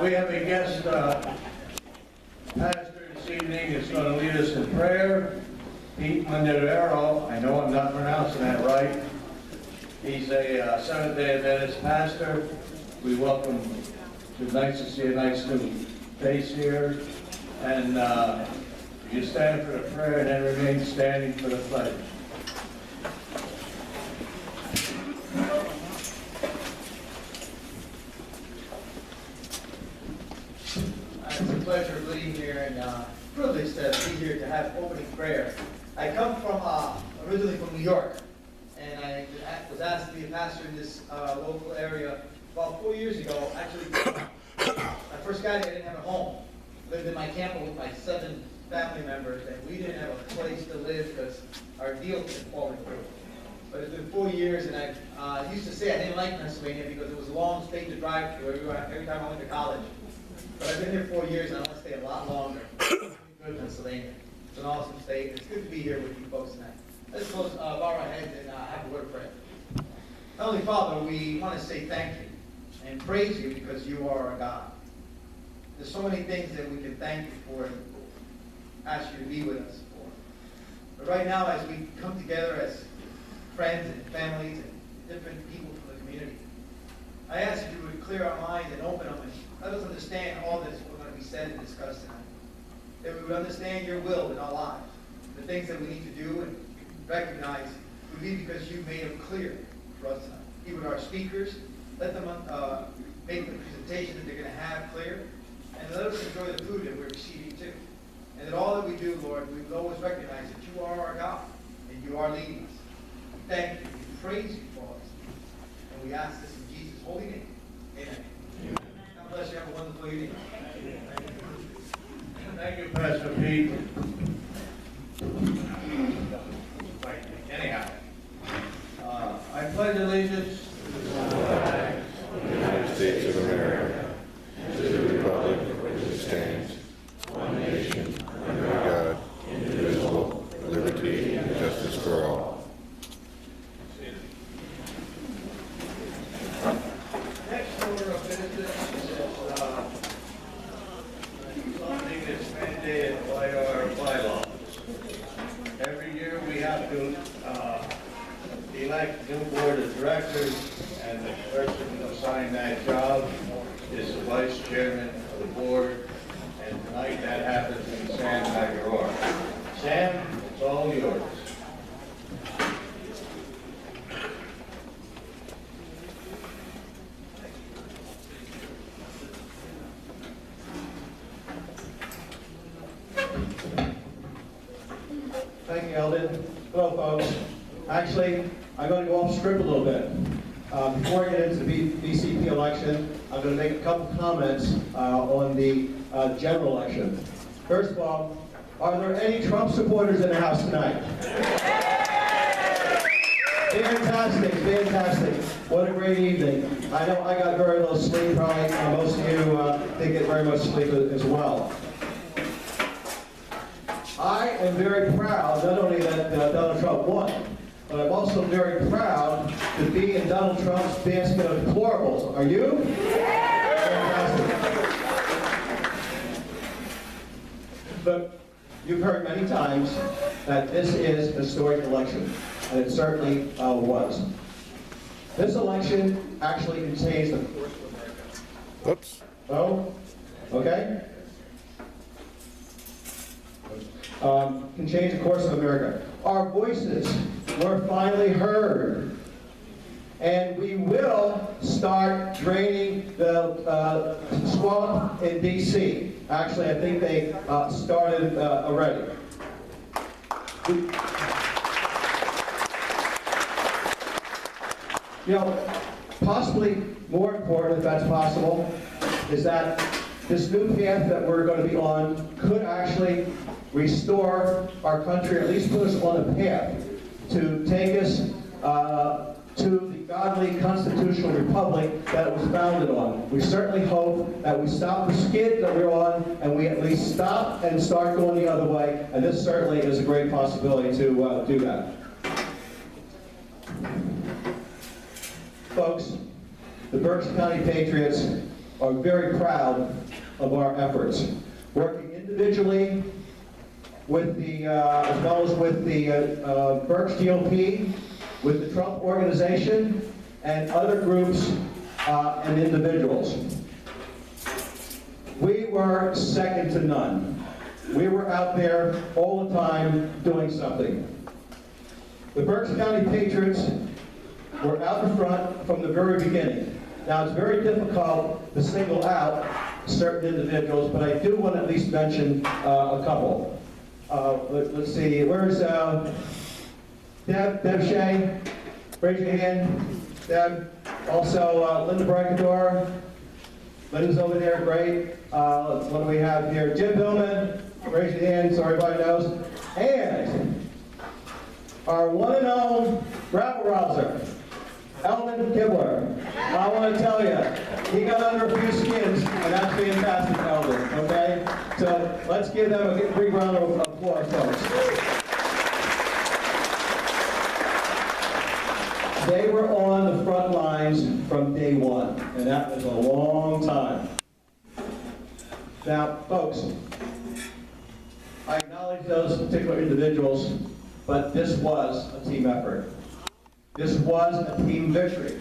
We have a guest pastor this evening who's going to lead us in prayer. Pete Mandelero. I know I'm not pronouncing that right. He's a Seventh-day Adventist pastor. We welcome. It's nice to see a nice new face here. And you stand for the prayer and then remain standing for the pledge. It's a pleasure being here and privileged to be here to have opening prayer. I come from originally from New York, and I was asked to be a pastor in this local area about 4 years ago. Actually, I first got here, I didn't have a home. Lived in my camper with my 7 family members, and we didn't have a place to live because our deal had fallen through. But it's been 4 years, and I used to say I didn't like Pennsylvania because it was a long state to drive through every time I went to college. But I've been here 4 years, and I want to stay a lot longer. Good Pennsylvania. It's an awesome state. It's good to be here with you folks tonight. Let's bow our heads and have a word of prayer. Heavenly Father, we want to say thank you and praise you because you are our God. There's so many things that we can thank you for and ask you to be with us for. But right now, as we come together as friends and families and different people from the community, I ask that you would clear our minds and open them and let us understand all that's going to be said and discussed tonight. That we would understand your will in our lives, the things that we need to do and recognize would be because you made them clear for us tonight. Even our speakers, let them make the presentation that they're going to have clear, and let us enjoy the food that we're receiving too. And that all that we do, Lord, we will always recognize that you are our God and you are leading us. We thank you, we praise you for us, and we ask this in Jesus' holy name. Amen. God bless you. Have a wonderful evening. Thank you, Pastor Pete. Anyhow, I pledge allegiance to the United States of America, to the republic for which it stands, one nation, under God, indivisible, with liberty and justice for all. Next order of business is something that's mandated by our bylaws. Every year we have to elect new board of directors, and the person assigned that job is the vice chairman of the board, and tonight that happens in Sam Aguilar. Sam, it's all yours. Thank you, Eldon. Hello, folks. Actually, I'm going to go off script a little bit. Before I get into the BCP election, I'm going to make a couple comments on the general election. First of all, are there any Trump supporters in the house tonight? Fantastic, fantastic. What a great evening. I know I got very little sleep, probably most of you didn't get very much sleep as well. I am very proud, not only that Donald Trump won, but I'm also very proud to be in Donald Trump's basket of deplorables. Are you? Fantastic. But you've heard many times that this is a historic election, and it certainly was. This election actually can change the course of America. Oops. Oh, okay. Can change the course of America. Our voices were finally heard. And we will start draining the swamp in D.C. Actually, I think they started already. You know, possibly more important, if that's possible, is that this new path that we're going to be on could actually restore our country, at least put us on a path to take us to the godly constitutional republic that it was founded on. We certainly hope that we stop the skid that we're on, and we at least stop and start going the other way, and this certainly is a great possibility to do that. Folks, the Berks County Patriots are very proud of our efforts. Working individually with the, as well as with the Berks GOP, with the Trump Organization, and other groups and individuals. We were second to none. We were out there all the time doing something. The Berks County Patriots were out in front from the very beginning. Now, it's very difficult to single out certain individuals, but I do want to at least mention a couple. Let's see, where's Deb Shea? Raise your hand. Deb. Also, Linda Bracador. Linda's over there, great. What do we have here? Jim Billman. Raise your hand so everybody knows. And our one and only rabble-rouser, Eldon Kibler. I want to tell you, he got under a few skins, and that's fantastic, Eldon, okay? So let's give them a big round of applause, folks. They were on the front lines from day one, and that was a long time. Now, folks, I acknowledge those particular individuals, but this was a team effort. This was a team victory.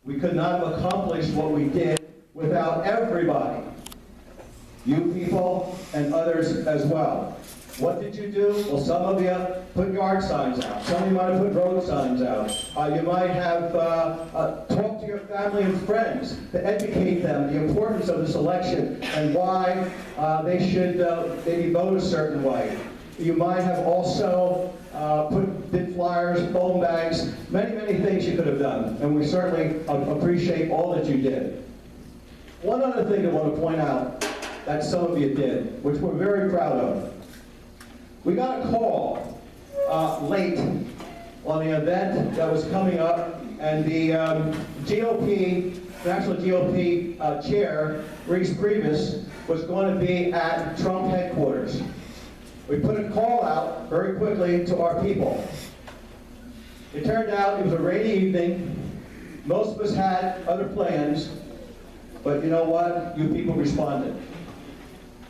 We could not have accomplished what we did without everybody, you people and others as well. What did you do? Well, some of you put yard signs out. Some of you might have put road signs out. You might have talked to your family and friends to educate them the importance of this election and why they should maybe vote a certain way. You might have also did flyers, phone bags, many, many things you could have done, and we certainly appreciate all that you did. One other thing I want to point out that some of you did, which we're very proud of. We got a call late on the event that was coming up, and the GOP, National GOP Chair, Reese Priebus, was going to be at Trump headquarters. We put a call out very quickly to our people. It turned out it was a rainy evening. Most of us had other plans, but you know what? You people responded.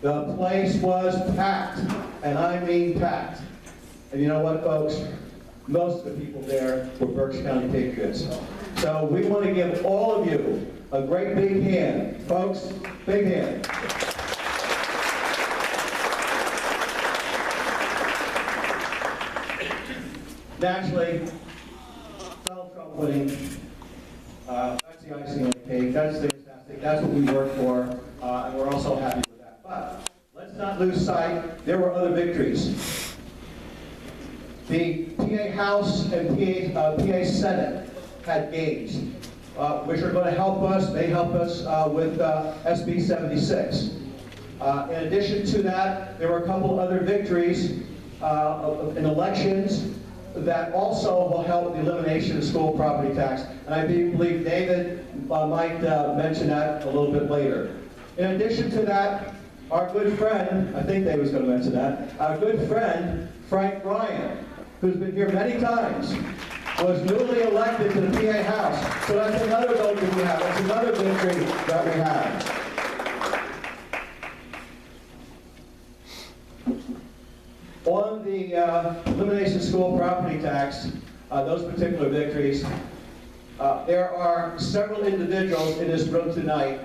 The place was packed, and I mean packed. And you know what, folks? Most of the people there were Berks County Patriots. So we want to give all of you a great big hand. Folks, big hand. Naturally, Donald Trump winning, that's the icing on the cake, that's fantastic, that's what we work for, and we're also happy with that. But let's not lose sight, there were other victories. The PA House and PA Senate had gains, which are going to help us, may help us with SB 76. In addition to that, there were a couple other victories in elections that also will help the elimination of school property tax. And I believe David might mention that a little bit later. In addition to that, our good friend, I think David was going to mention that, our good friend, Frank Ryan, who's been here many times, was newly elected to the PA House. So that's another vote that we have. That's another victory that we have. On the elimination of school property tax, those particular victories, there are several individuals in this room tonight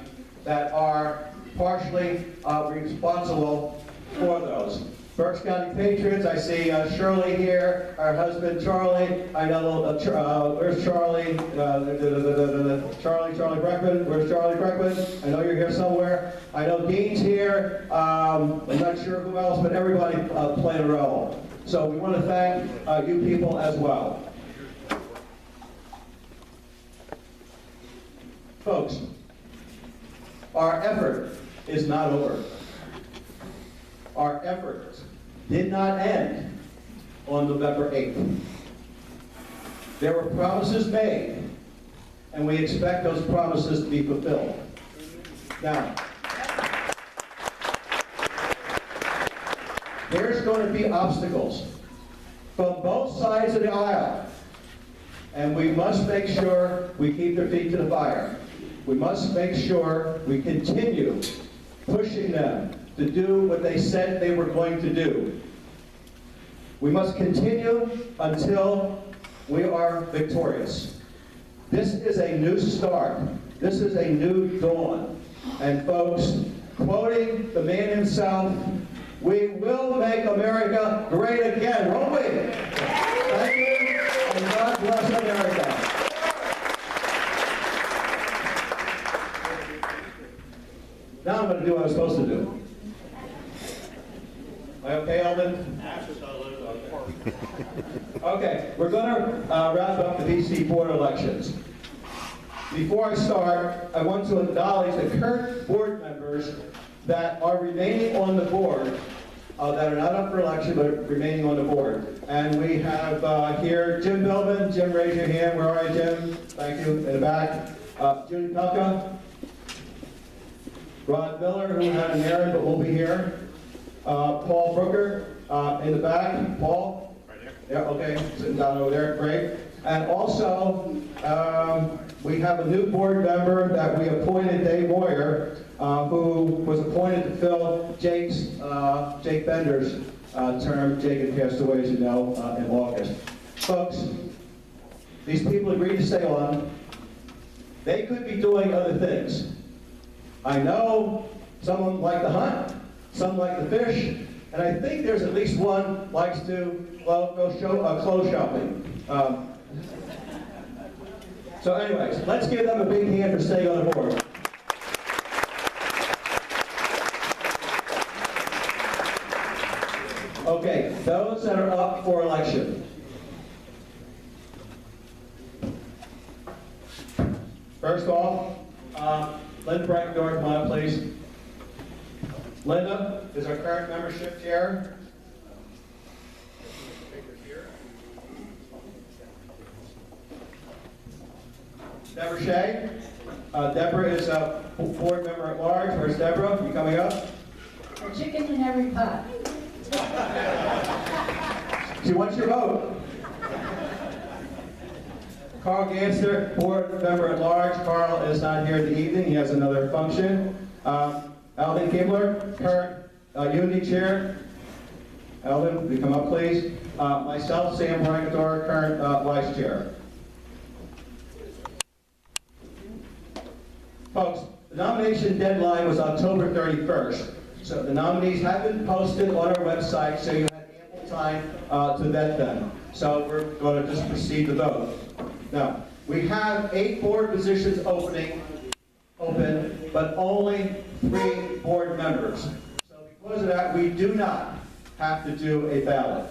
that are partially responsible for those. Berks County Patriots, I see Shirley here, our husband Charlie. I know, where's Charlie? Charlie Breckman, where's Charlie Breckman? I know you're here somewhere. I know Dean's here. I'm not sure who else, but everybody played a role. So we want to thank you people as well. Folks, our effort is not over. Our efforts did not end on November 8th. There were promises made, and we expect those promises to be fulfilled. Now, there's going to be obstacles from both sides of the aisle, and we must make sure we keep their feet to the fire. We must make sure we continue pushing them to do what they said they were going to do. We must continue until we are victorious. This is a new start. This is a new dawn. And folks, quoting the man himself, we will make America great again, won't we? Thank you, and God bless America. Now I'm going to do what I'm supposed to do. Am I okay, Alvin? Okay, we're going to wrap up the DC board elections. Before I start, I want to acknowledge the current board members that are remaining on the board, that are not up for election, but remaining on the board. And we have here Jim Billman. Jim, raise your hand. Where are you, Jim? Thank you. In the back. Judy Pelka. Rod Miller, who had an errand but will be here. Paul Brooker, in the back. Paul? Right here. Yeah, okay. Sitting down over there. Great. And also, we have a new board member that we appointed, Dave Moyer, who was appointed to fill Jake Bender's term. Jake had passed away, as you know, in August. Folks, these people agreed to stay on. They could be doing other things. I know some like to hunt, some like to fish, and I think there's at least one likes to, well, go clothes shopping. So anyways, let's give them a big hand for staying on the board. Okay, those that are up for election. First off, Linda Brackendorf, come on up, please. Linda is our current membership chair. Deborah Shea. Deborah is a board member at large. Where's Deborah? You coming up? A chicken in every pot. She wants your vote. Carl Ganster, board member at large. Carl is not here in the evening. He has another function. Alvin Kibler, current Unity chair. Alvin, will you come up, please? Myself, Sam Bragador, current vice chair. Folks, the nomination deadline was October 31st. So the nominees have been posted on our website, so you have ample time to vet them. So we're going to just proceed to vote. Now, we have 8 board positions open, but only 3 board members. So because of that, we do not have to do a ballot.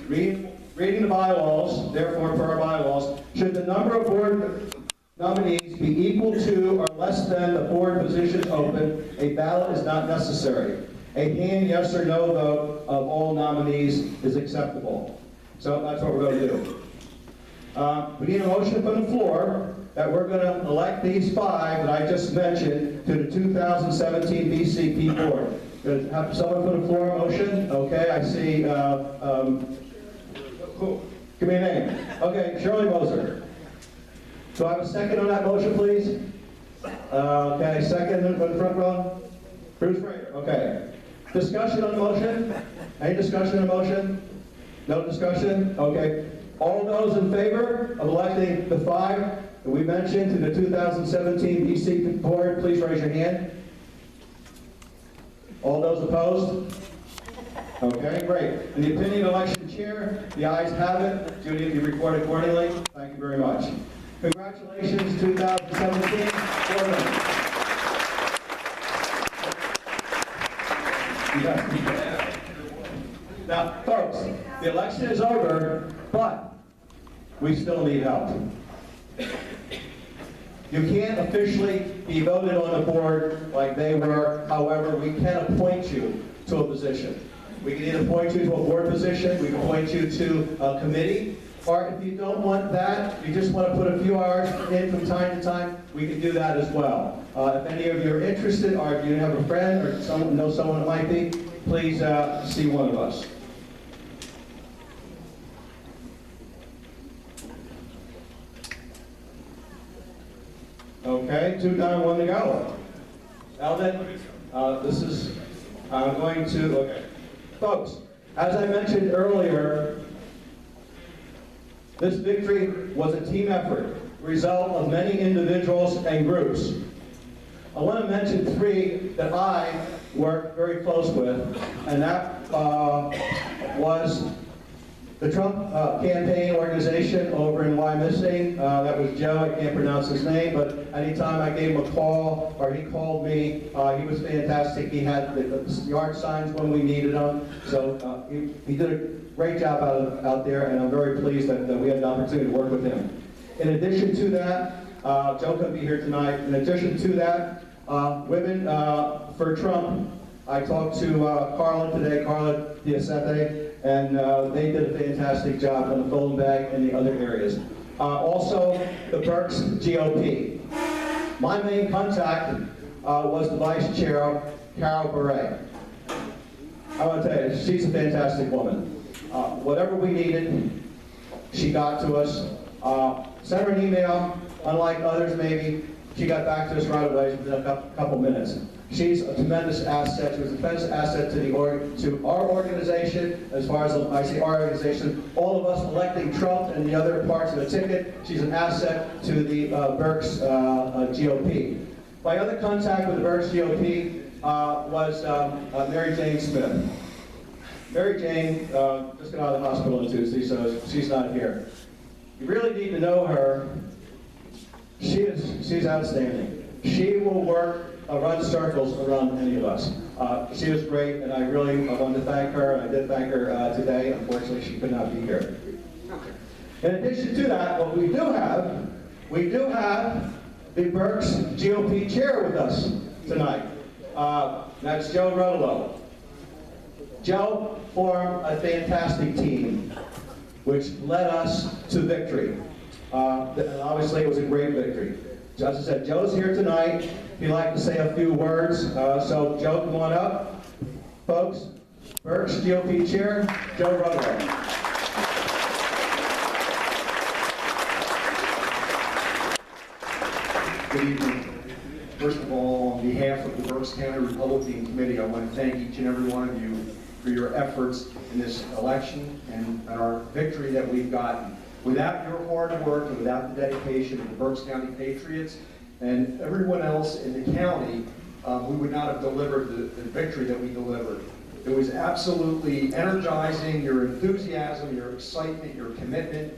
Reading the bylaws, therefore per our bylaws, should the number of board nominees be equal to or less than the board positions open, a ballot is not necessary. A hand yes or no vote of all nominees is acceptable. So that's what we're going to do. We need a motion from the floor that we're going to elect these 5 that I just mentioned to the 2017 BCP board. Going to have someone put a floor motion? Okay, I see. Give me a name. Okay, Shirley Moser. So I have a second on that motion, please? Okay, second in the front row? Bruce Reimer, okay. Discussion on the motion? Any discussion on the motion? No discussion? Okay. All those in favor of electing the 5 that we mentioned to the 2017 BC board, please raise your hand. All those opposed? Okay, great. In the opinion of election chair, the ayes have it. Judy, if you record accordingly, thank you very much. Congratulations, 2017 board members. Yes. Now, folks, the election is over, but we still need help. You can't officially be voted on a board like they were. However, we can appoint you to a position. We can either appoint you to a board position, we can appoint you to a committee, or if you don't want that, you just want to put a few hours in from time to time, we can do that as well. If any of you are interested, or if you have a friend or someone know someone that might be, please see one of us. Okay, 2 down, 1 to go. Eldon, I'm going to, okay. Folks, as I mentioned earlier, this victory was a team effort, result of many individuals and groups. I want to mention 3 that I worked very close with, and that was the Trump campaign organization over in Wyoming. That was Joe. I can't pronounce his name, but anytime I gave him a call or he called me, he was fantastic. He had the yard signs when we needed them. So he did a great job out there, and I'm very pleased that we had the opportunity to work with him. In addition to that, Joe couldn't be here tonight. In addition to that, Women for Trump, I talked to Carla today, Carla Diacete, and they did a fantastic job on the Golden Bag and the other areas. Also, the Berks GOP. My main contact was the Vice Chair, Carol Beret. I want to tell you, she's a fantastic woman. Whatever we needed, she got to us. Sent her an email, unlike others maybe, she got back to us right away within a couple minutes. She's a tremendous asset. She was a tremendous asset to our organization, as far as I say our organization, all of us electing Trump and the other parts of the ticket. She's an asset to the Berks GOP. My other contact with the Berks GOP was Mary Jane Smith. Mary Jane just got out of the hospital on Tuesday, so she's not here. You really need to know her. She's outstanding. She will run circles around any of us. She was great, and I wanted to thank her, and I did thank her today. Unfortunately, she could not be here. In addition to that, what we do have the Berks GOP chair with us tonight. That's Joe Rotolo. Joe formed a fantastic team, which led us to victory. And obviously, it was a great victory. As I said, Joe's here tonight. He'd like to say a few words. So, Joe, come on up. Folks, Berks GOP Chair, Joe Rotolo. Good evening. First of all, on behalf of the Berks County Republican Committee, I want to thank each and every one of you for your efforts in this election and our victory that we've gotten. Without your hard work and without the dedication of the Berks County Patriots and everyone else in the county, we would not have delivered the victory that we delivered. It was absolutely energizing. Your enthusiasm, your excitement, your commitment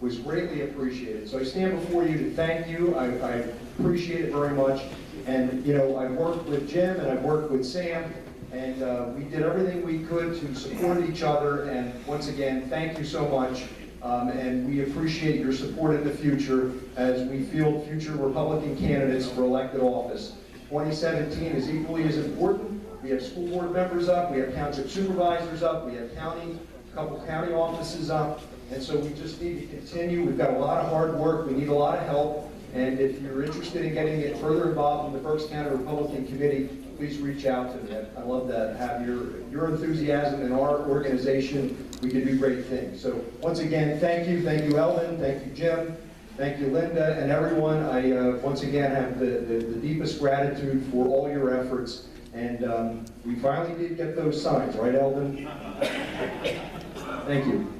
was greatly appreciated. So I stand before you to thank you. I appreciate it very much. And, you know, I've worked with Jim and I've worked with Sam, and we did everything we could to support each other. And once again, thank you so much. And we appreciate your support in the future as we field future Republican candidates for elected office. 2017 is equally as important. We have school board members up, we have township supervisors up, we have a couple county offices up, and so we just need to continue. We've got a lot of hard work, we need a lot of help, and if you're interested in getting it further involved in the Berks County Republican Committee, please reach out to me. I love to have your enthusiasm in our organization. We can do great things. So once again, thank you Eldon, thank you Jim, thank you Linda, and everyone. I once again have the deepest gratitude for all your efforts. And we finally did get those signs, right Eldon? Thank you.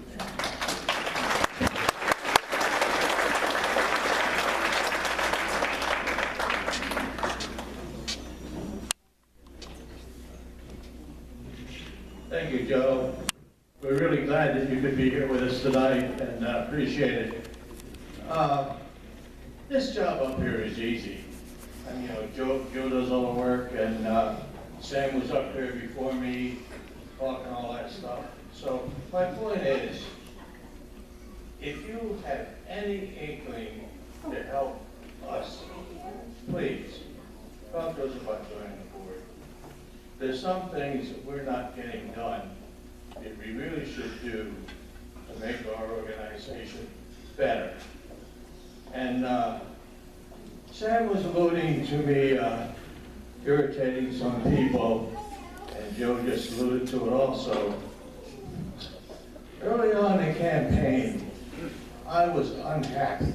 Thank you, Joe. We're really glad that you could be here with us tonight, and appreciate it. This job up here is easy. And, you know, Joe does all the work, and Sam was up here before me talking all that stuff. So my point is, if you have any inkling to help us, please, talk to us about joining the board. There's some things that we're not getting done that we really should do to make our organization better. And Sam was alluding to me irritating some people, and Joe just alluded to it also. Early on in the campaign, I was unhappy.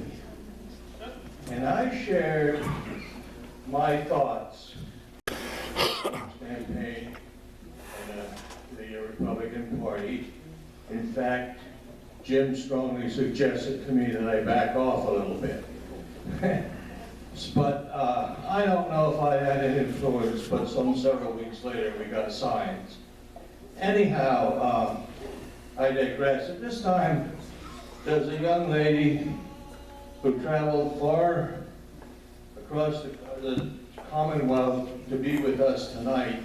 And I shared my thoughts on the campaign and the Republican Party. In fact, Jim strongly suggested to me that I back off a little bit. But I don't know if I had an influence, but several weeks later we got signs. Anyhow, I digress. At this time, there's a young lady who traveled far across the Commonwealth to be with us tonight,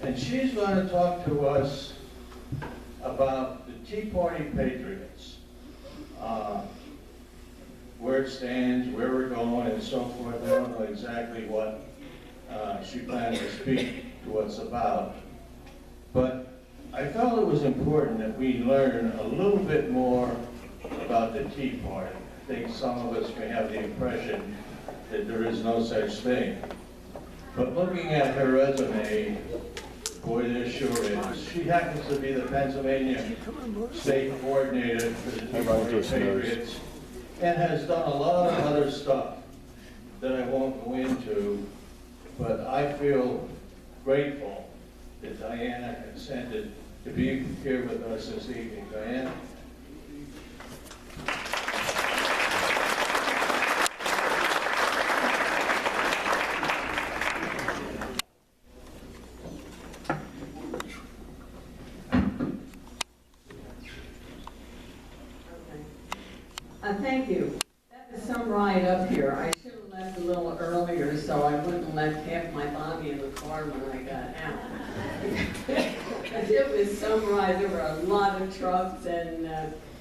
and she's going to talk to us about the Tea Party Patriots, where it stands, where we're going, and so forth. I don't know exactly what she planned to speak to us about, but I felt it was important that we learn a little bit more about the Tea Party. I think some of us may have the impression that there is no such thing. But looking at her resume, boy, there sure is. She happens to be the Pennsylvania State Coordinator for the Tea Party Patriots and has done a lot of other stuff that I won't go into, but I feel grateful that Diana consented to be here with us this evening. Diana? Thank you. That was some ride up here. I should have left a little earlier so I wouldn't have left half my body in the car when I got out. Because it was some ride. There were a lot of trucks, and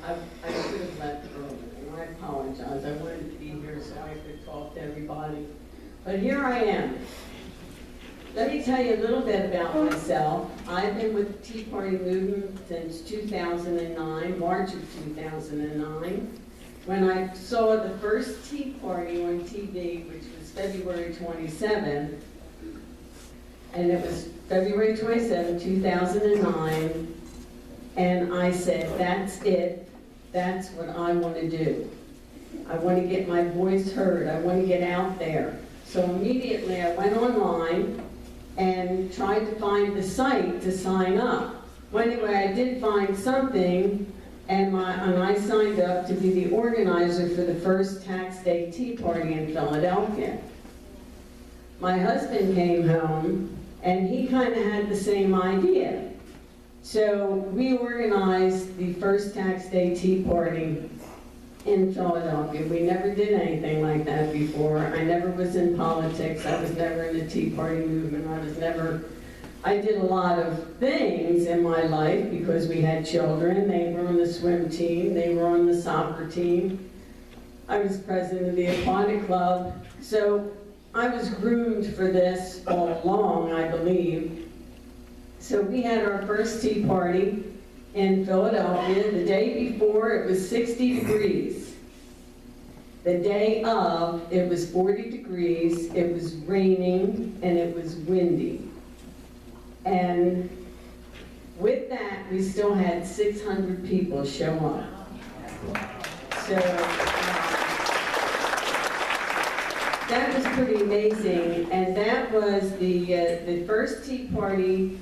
I should have left earlier. And I apologize. I wanted to be here so I could talk to everybody. But here I am. Let me tell you a little bit about myself. I've been with the Tea Party movement since 2009, March of 2009. When I saw the first Tea Party on TV, which was February 27th, and it was February 27, 2009, and I said, that's it, that's what I want to do. I want to get my voice heard, I want to get out there. So immediately I went online and tried to find the site to sign up. Well, anyway, I did find something, and I signed up to be the organizer for the first Tax Day Tea Party in Philadelphia. My husband came home, and he kind of had the same idea. So we organized the first Tax Day Tea Party in Philadelphia. We never did anything like that before. I never was in politics. I was never in the Tea Party movement. I did a lot of things in my life because we had children. They were on the swim team. They were on the soccer team. I was president of the aquatic club. So I was groomed for this all along, I believe. So we had our first tea party in Philadelphia. The day before, it was 60 degrees. The day of, it was 40 degrees. It was raining, and it was windy. And with that, we still had 600 people show up. So that was pretty amazing, and that was the first tea party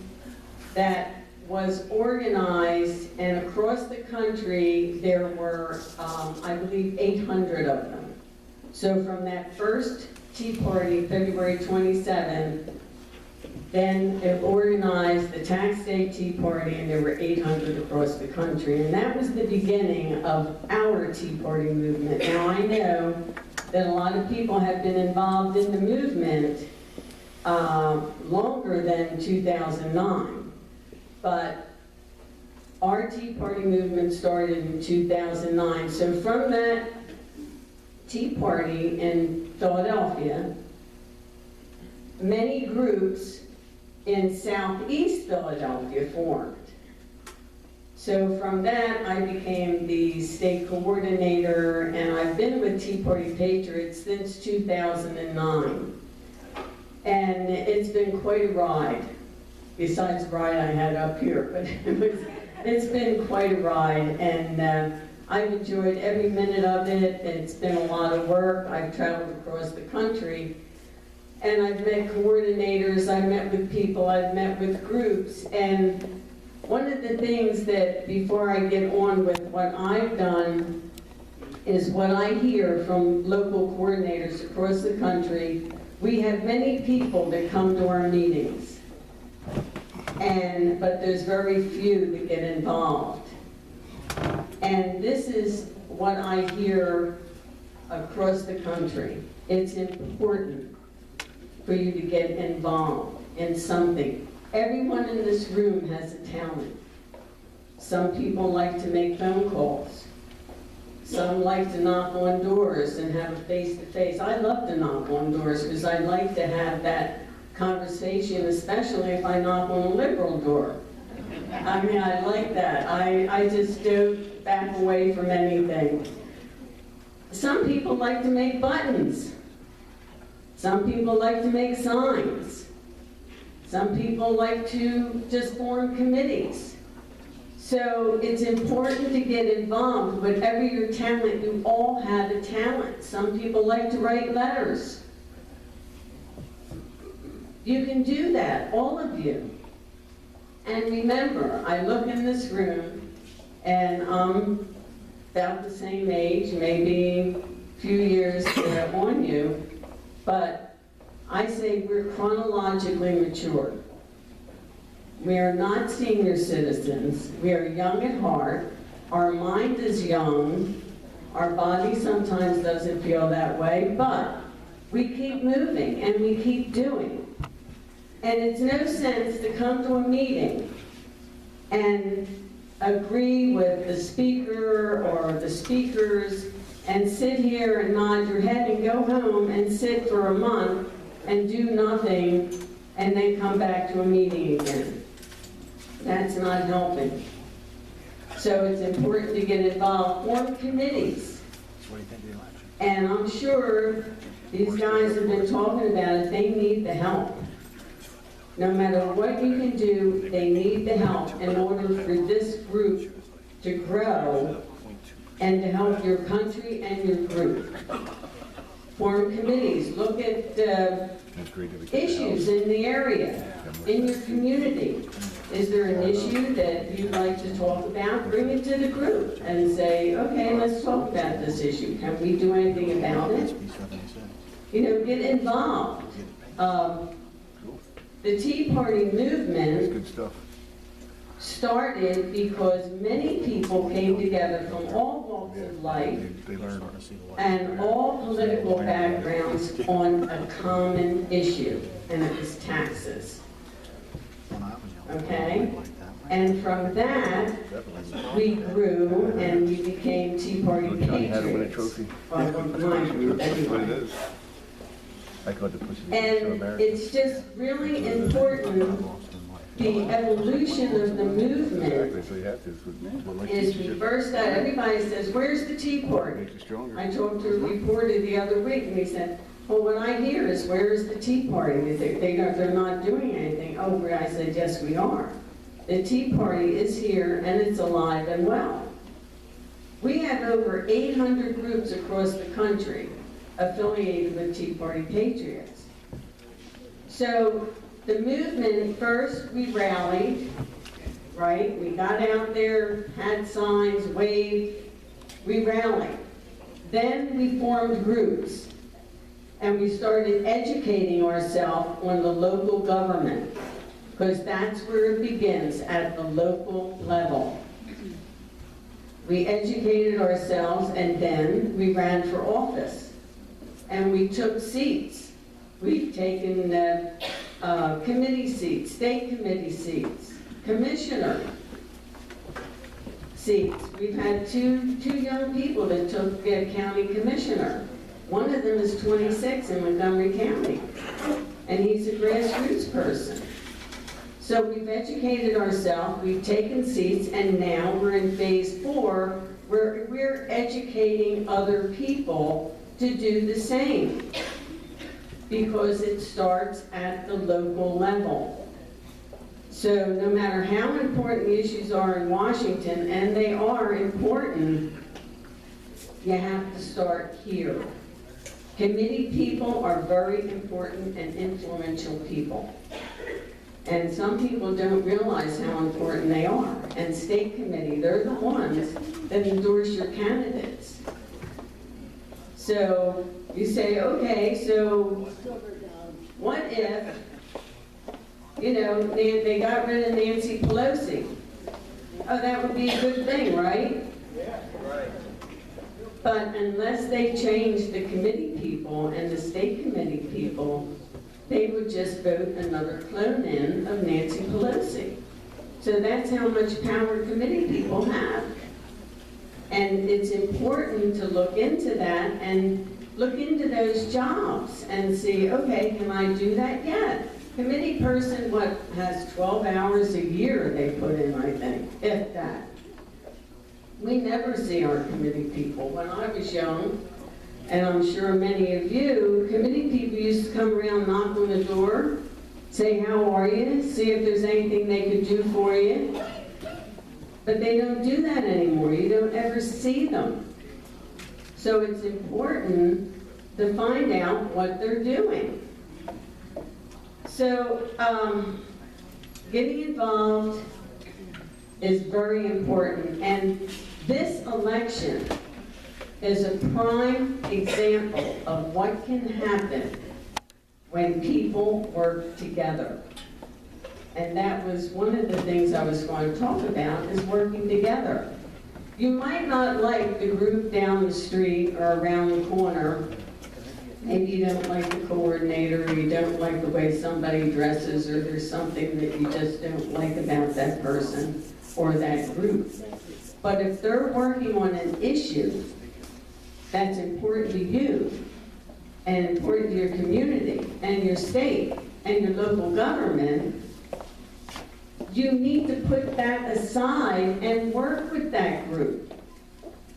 that was organized, and across the country there were, I believe, 800 of them. So from that first tea party, February 27th, then it organized the Tax Day Tea Party, and there were 800 across the country. And that was the beginning of our Tea Party movement. Now, I know that a lot of people have been involved in the movement longer than 2009. But our Tea Party movement started in 2009. So from that Tea Party in Philadelphia, many groups in Southeast Philadelphia formed. So from that, I became the state coordinator, and I've been with Tea Party Patriots since 2009. And it's been quite a ride, besides the ride I had up here, but it's been quite a ride, and I've enjoyed every minute of it. It's been a lot of work. I've traveled across the country. and I've met coordinators, I've met with people, I've met with groups, and one of the things that, before I get on with what I've done, is what I hear from local coordinators across the country. We have many people that come to our meetings, but there's very few that get involved. And this is what I hear across the country. It's important for you to get involved in something. Everyone in this room has a talent. Some people like to make phone calls. Some like to knock on doors and have a face-to-face. I love to knock on doors because I like to have that conversation, especially if I knock on a liberal door. I mean, I like that. I just don't back away from anything. Some people like to make buttons. Some people like to make signs. Some people like to just form committees. So it's important to get involved. Whatever your talent, you all have a talent. Some people like to write letters. You can do that, all of you. And remember, I look in this room, and I'm about the same age, maybe a few years on you, but I say we're chronologically mature. We are not senior citizens. We are young at heart. Our mind is young. Our body sometimes doesn't feel that way, but we keep moving and we keep doing. And it's no sense to come to a meeting and agree with the speaker or the speakers and sit here and nod your head and go home and sit for a month and do nothing and then come back to a meeting again. That's not helping. So it's important to get involved, form committees. And I'm sure these guys have been talking about it, they need the help. No matter what you can do, they need the help in order for this group to grow and to help your country and your group. Form committees, look at issues in the area, in your community. Is there an issue that you'd like to talk about? Bring it to the group and say, okay, let's talk about this issue. Can we do anything about it? You know, get involved. The Tea Party movement started because many people came together from all walks of life and all political backgrounds on a common issue, and it was taxes. Okay? And from that, we grew and we became Tea Party Patriots. And it's just really important, the evolution of the movement is we first got, everybody says, where's the Tea Party? I talked to a reporter the other week and he said, well, what I hear is, where's the Tea Party? They're not doing anything. Oh, I said, yes, we are. The Tea Party is here and it's alive and well. We have over 800 groups across the country affiliated with Tea Party Patriots. So the movement, first we rallied, right? We got out there, had signs, waved, we rallied. Then we formed groups and we started educating ourselves on the local government, because that's where it begins, at the local level. We educated ourselves and then we ran for office. And we took seats. We've taken committee seats, state committee seats, commissioner seats. We've had two young people that took county commissioner. One of them is 26 in Montgomery County, and he's a grassroots person. So we've educated ourselves, we've taken seats, and now we're in phase 4, where we're educating other people to do the same, because it starts at the local level. So no matter how important the issues are in Washington, and they are important, you have to start here. Committee people are very important and influential people. And some people don't realize how important they are. And state committee, they're the ones that endorse your candidates. So you say, okay, so what if, they got rid of Nancy Pelosi? Oh, that would be a good thing, right? Yeah, right. But unless they change the committee people and the state committee people, they would just vote another clone in of Nancy Pelosi. So that's how much power committee people have. And it's important to look into that and look into those jobs and see, okay, can I do that? Yeah. Committee person, has 12 hours a year they put in, I think, if that. We never see our committee people. When I was young, and I'm sure many of you, committee people used to come around, knock on the door, say, how are you? See if there's anything they could do for you. But they don't do that anymore. You don't ever see them. So it's important to find out what they're doing. So getting involved is very important. And this election is a prime example of what can happen when people work together. And that was one of the things I was going to talk about, is working together. You might not like the group down the street or around the corner. Maybe you don't like the coordinator, or you don't like the way somebody dresses, or there's something that you just don't like about that person or that group. But if they're working on an issue that's important to you, and important to your community, and your state, and your local government, you need to put that aside and work with that group.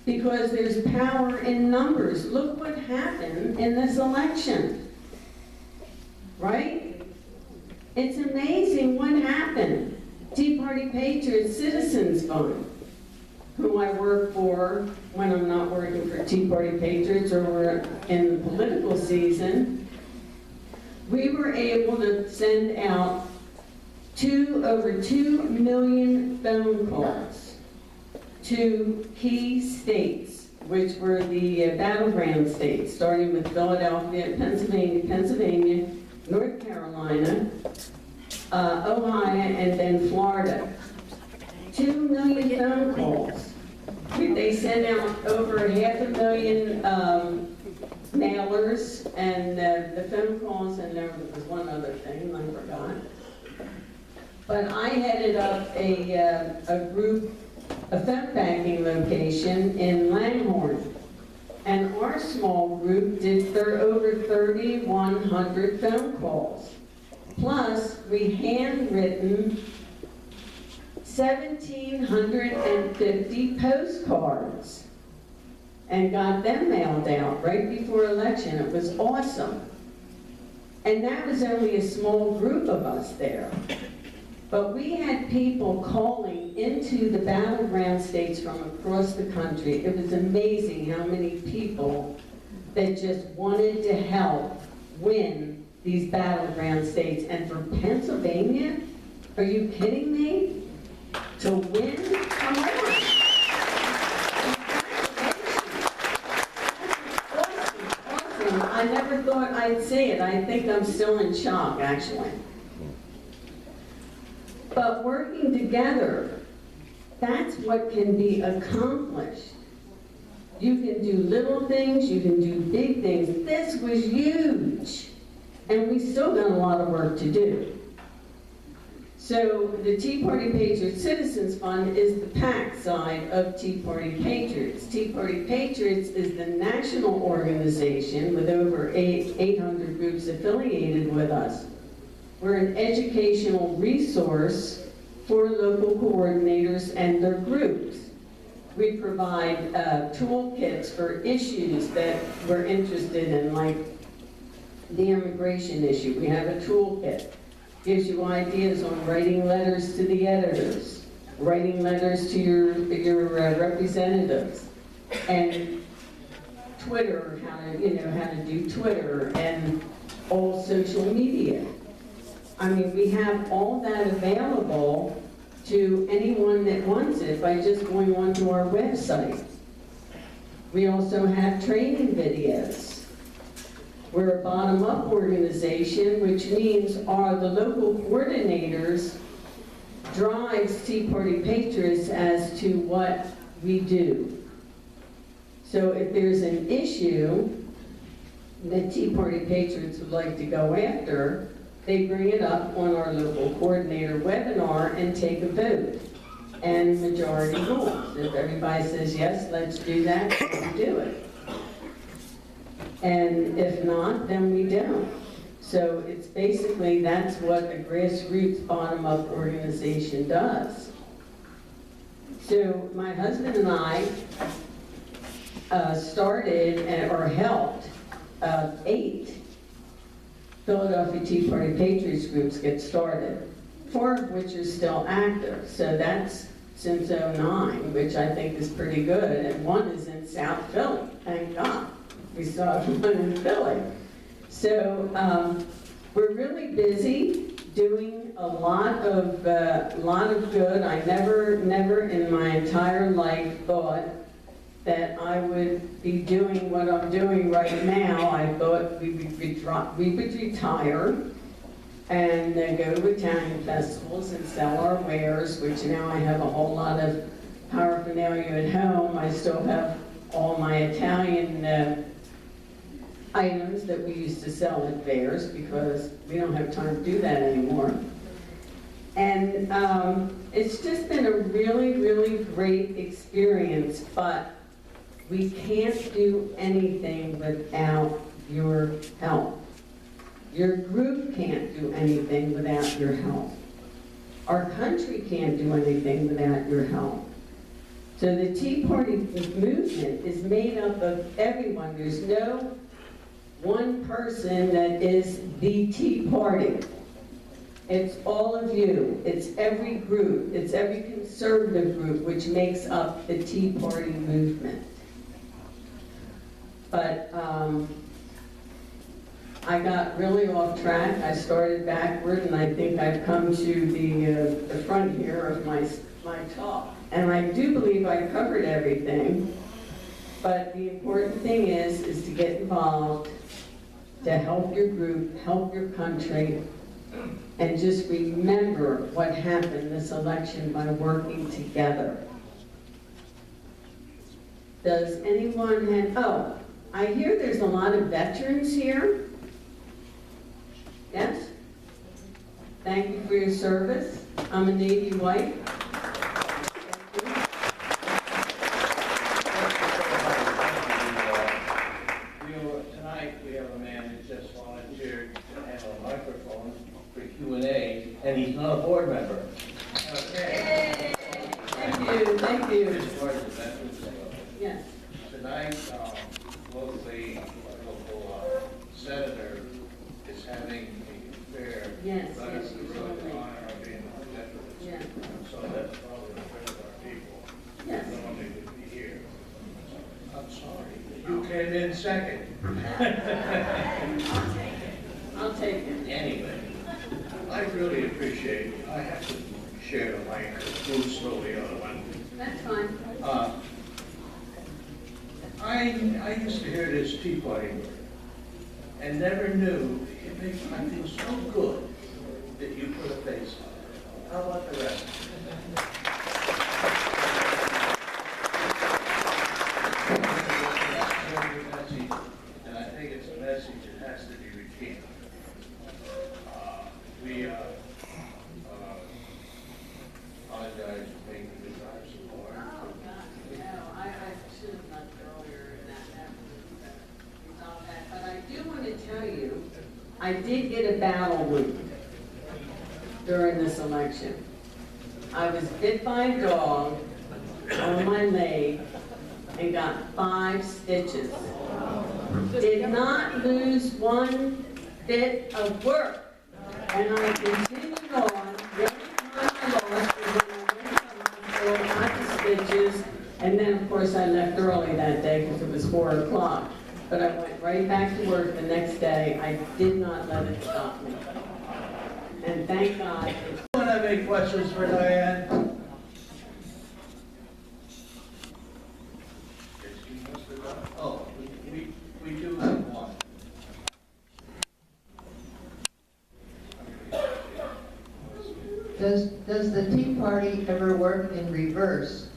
Because there's power in numbers. Look what happened in this election. Right? It's amazing what happened. Tea Party Patriots Citizens Fund, who I work for when I'm not working for Tea Party Patriots or we're in the political season, we were able to send out over 2 million phone calls to key states, which were the battleground states, starting with Philadelphia, Pennsylvania, North Carolina, Ohio, and then Florida. 2 million phone calls. They sent out over 500,000 mailers, and the phone calls, and there was one other thing I forgot. But I headed up a group, a phone banking location in Langhorne. And our small group did over 3,100 phone calls. Plus, we handwritten 1,750 postcards and got them mailed out right before election. It was awesome. And that was only a small group of us there. But we had people calling into the battleground states from across the country. It was amazing how many people that just wanted to help win these battleground states. And for Pennsylvania, are you kidding me? To win? Come on. Awesome. I never thought I'd see it. I think I'm still in shock, actually. But working together, that's what can be accomplished. You can do little things, you can do big things. This was huge. And we still got a lot of work to do. So the Tea Party Patriots Citizens Fund is the PAC side of Tea Party Patriots. Tea Party Patriots is the national organization with over 800 groups affiliated with us. We're an educational resource for local coordinators and their groups. We provide toolkits for issues that we're interested in, like the immigration issue. We have a toolkit. Gives you ideas on writing letters to the editors, writing letters to your representatives, and Twitter, how to do Twitter and all social media. I mean, we have all that available to anyone that wants it by just going onto our website. We also have training videos. We're a bottom-up organization, which means the local coordinators drives Tea Party Patriots as to what we do. So if there's an issue that Tea Party Patriots would like to go after, they bring it up on our local coordinator webinar and take a vote. And majority rules. If everybody says, yes, let's do that, we do it. And if not, then we don't. So it's basically, that's what a grassroots bottom-up organization does. So my husband and I started or helped 8 Philadelphia Tea Party Patriots groups get started, 4 of which are still active. So that's since '09, which I think is pretty good, and 1 is in South Philly, thank God. We still have 1 in Philly. So we're really busy doing a lot of good. I never in my entire life thought that I would be doing what I'm doing right now. I thought we would retire and go to Italian festivals and sell our wares, which now I have a whole lot of paraphernalia at home. I still have all my Italian items that we used to sell at fairs because we don't have time to do that anymore. And it's just been a really, really great experience, but we can't do anything without your help. Your group can't do anything without your help. Our country can't do anything without your help. So the Tea Party movement is made up of everyone. There's no one person that is the Tea Party. It's all of you. It's every group. It's every conservative group which makes up the Tea Party movement. But I got really off track. I started backward, and I think I've come to the front here of my talk. And I do believe I covered everything. But the important thing is to get involved, to help your group, help your country, and just remember what happened this election by working together. Does anyone have, I hear there's a lot of veterans here. Yes? Thank you for your service. I'm a Navy wife. Tonight we have a man who just volunteered to handle a microphone for Q&A, and he's not a board member. Okay. Thank you. As far as the veterans go. Yes. Tonight, locally, local senator is having a fair. Yes, That is yes, the road absolutely. to honor of being a veteran. Yeah. So that's probably a friend of our people. Yes. Normally would be here. I'm sorry, you came in second. I'll take it. Anyway, I really appreciate, I have to share the mic, move slowly on one. That's fine. I used to hear this Tea Party word and never knew it makes me feel so good that you put a face on it. How about the rest? And I think it's a message that has to be repeated. We apologize for making the drive so far. Oh, God, no, I should have left earlier in that resolve that. But I do want to tell you, I did get a battle wound during this election. I was bit by a dog on my leg and got 5 stitches. Did not lose one bit of work. And I continued on. The only time I lost was when I went to the hospital, got the stitches, And then, of course, I left early that day because it was 4 o'clock. But I went right back to work the next day. I did not let it stop me. And thank God. Anyone have any questions for Diane? Oh, we do have one. Does the Tea Party ever work in reverse,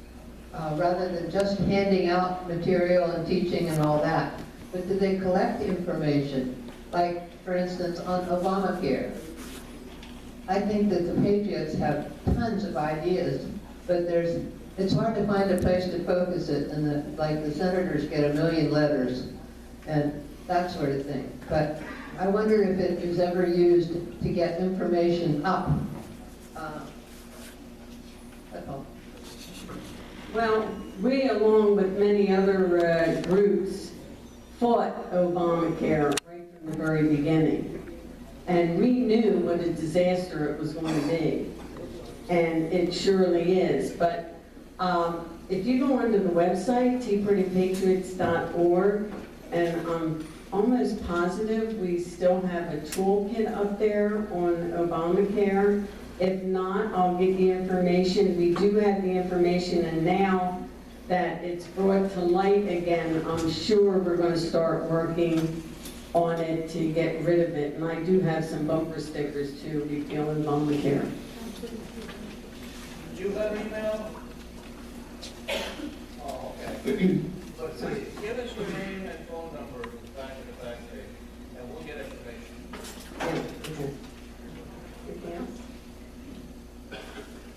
rather than just handing out material and teaching and all that? But do they collect information? Like, for instance, on Obamacare. I think that the Patriots have tons of ideas, but it's hard to find a place to focus it, and like the senators get 1 million letters and that sort of thing. But I wonder if it is ever used to get information up. That's all. Well, we, along with many other groups, fought Obamacare right from the very beginning. And we knew what a disaster it was going to be. And it surely is. But if you go onto the website, teapartypatriots.org, and I'm almost positive we still have a toolkit up there on Obamacare. If not, I'll get the information. We do have the information, and now that it's brought to light again, I'm sure we're going to start working on it to get rid of it. And I do have some bumper stickers too, repeal Obamacare. Do you have email? Oh, okay. But please, give us your name and phone number back to the back page, and we'll get information.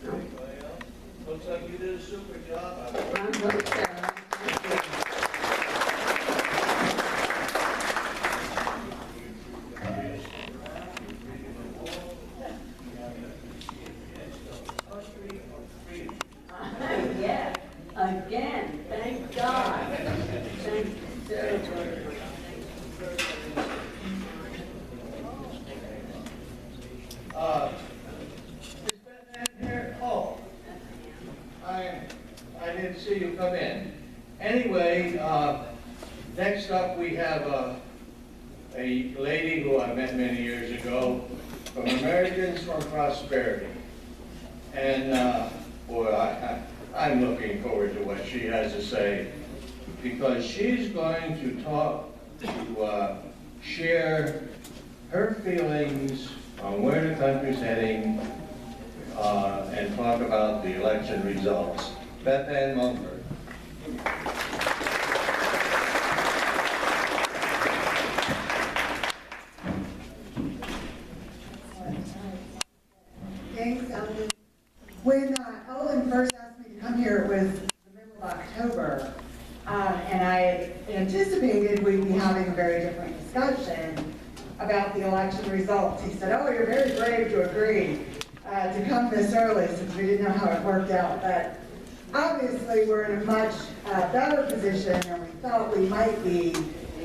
Anybody else? Looks like you did a super job. Yeah, again, thank God. Thank you so much. Is BethAnne here? Oh, I didn't see you come in. Anyway, next up we have a lady who I met many years ago from Americans for Prosperity. And boy, I'm looking forward to what she has to say, because she's going to share her feelings on where the country's heading and talk about the election results. BethAnne Mumford. Thanks. When Ellen first asked me to come here, it was the middle of October, and I anticipated we'd be having a very different discussion about the election results. He said, "Oh, you're very brave to agree to come this early," since we didn't know how it worked out. But obviously, we're in a much better position than we thought we might be,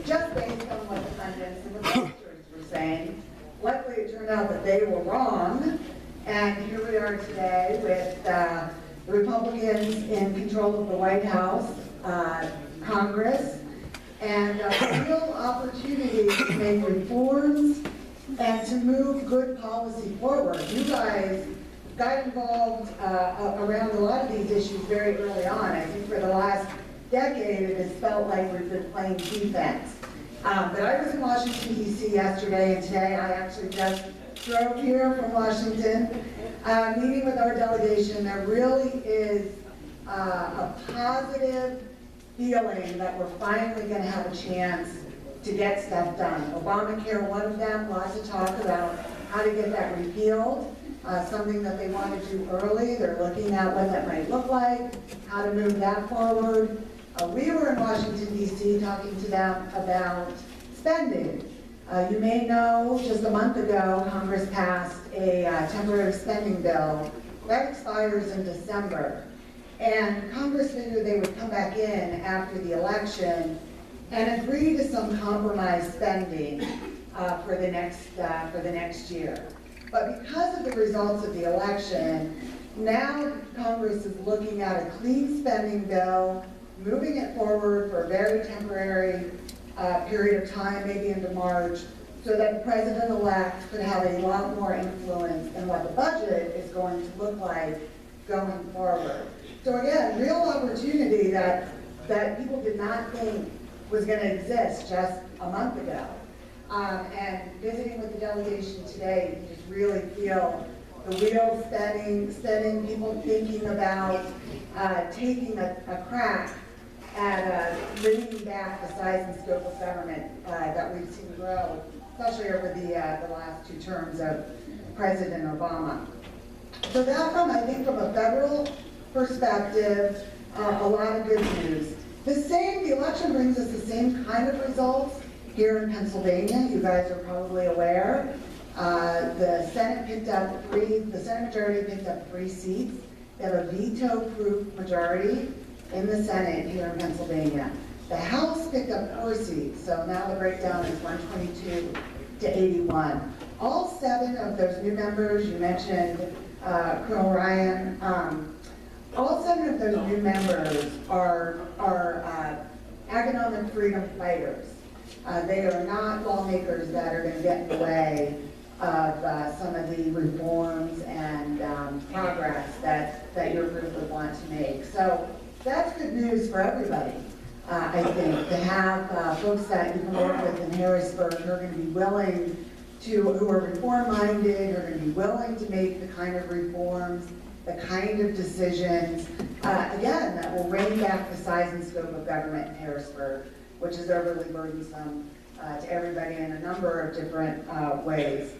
just based on what the pundits and the pollsters were saying. Luckily, it turned out that they were wrong. And here we are today with the Republicans in control of the White House, Congress, and a real opportunity to make reforms and to move good policy forward. You guys got involved around a lot of these issues very early on. I think for the last decade, it has felt like we've been playing defense. But I was in Washington, D.C. yesterday, and today I actually just drove here from Washington, meeting with our delegation. There really is a positive feeling that we're finally going to have a chance to get stuff done. Obamacare, one of them, lots of talk about how to get that repealed, something that they want to do early. They're looking at what that might look like, how to move that forward. We were in Washington, D.C. talking to them about spending. You may know, just a month ago, Congress passed a temporary spending bill that expires in December. And Congress figured they would come back in after the election and agree to some compromise spending for the next year. But because of the results of the election, Now Congress is looking at a clean spending bill, moving it forward for a very temporary period of time, maybe into March, so that the president-elect could have a lot more influence in what the budget is going to look like going forward. So again, real opportunity that people did not think was going to exist just a month ago. And visiting with the delegation today, you just really feel the wheels spinning, people thinking about taking a crack at bringing back the size and scope of government that we've seen grow, especially over the last 2 terms of President Obama. So that I think from a federal perspective, a lot of good news. The election brings us the same kind of results here in Pennsylvania. You guys are probably aware. The Senate majority picked up 3 seats. They have a veto-proof majority in the Senate here in Pennsylvania. The House picked up 4 seats, so now the breakdown is 122 to 81. All 7 of those new members, you mentioned Colonel Ryan, all 7 of those new members are economic freedom fighters. They are not lawmakers that are going to get in the way of some of the reforms and progress that your group would want to make. So that's good news for everybody, I think, to have folks that you can work with in Harrisburg who are going to be willing to, who are reform-minded, who are going to be willing to make the kind of reforms, the kind of decisions, again, that will rein back the size and scope of government in Harrisburg, which is overly burdensome to everybody in a number of different ways.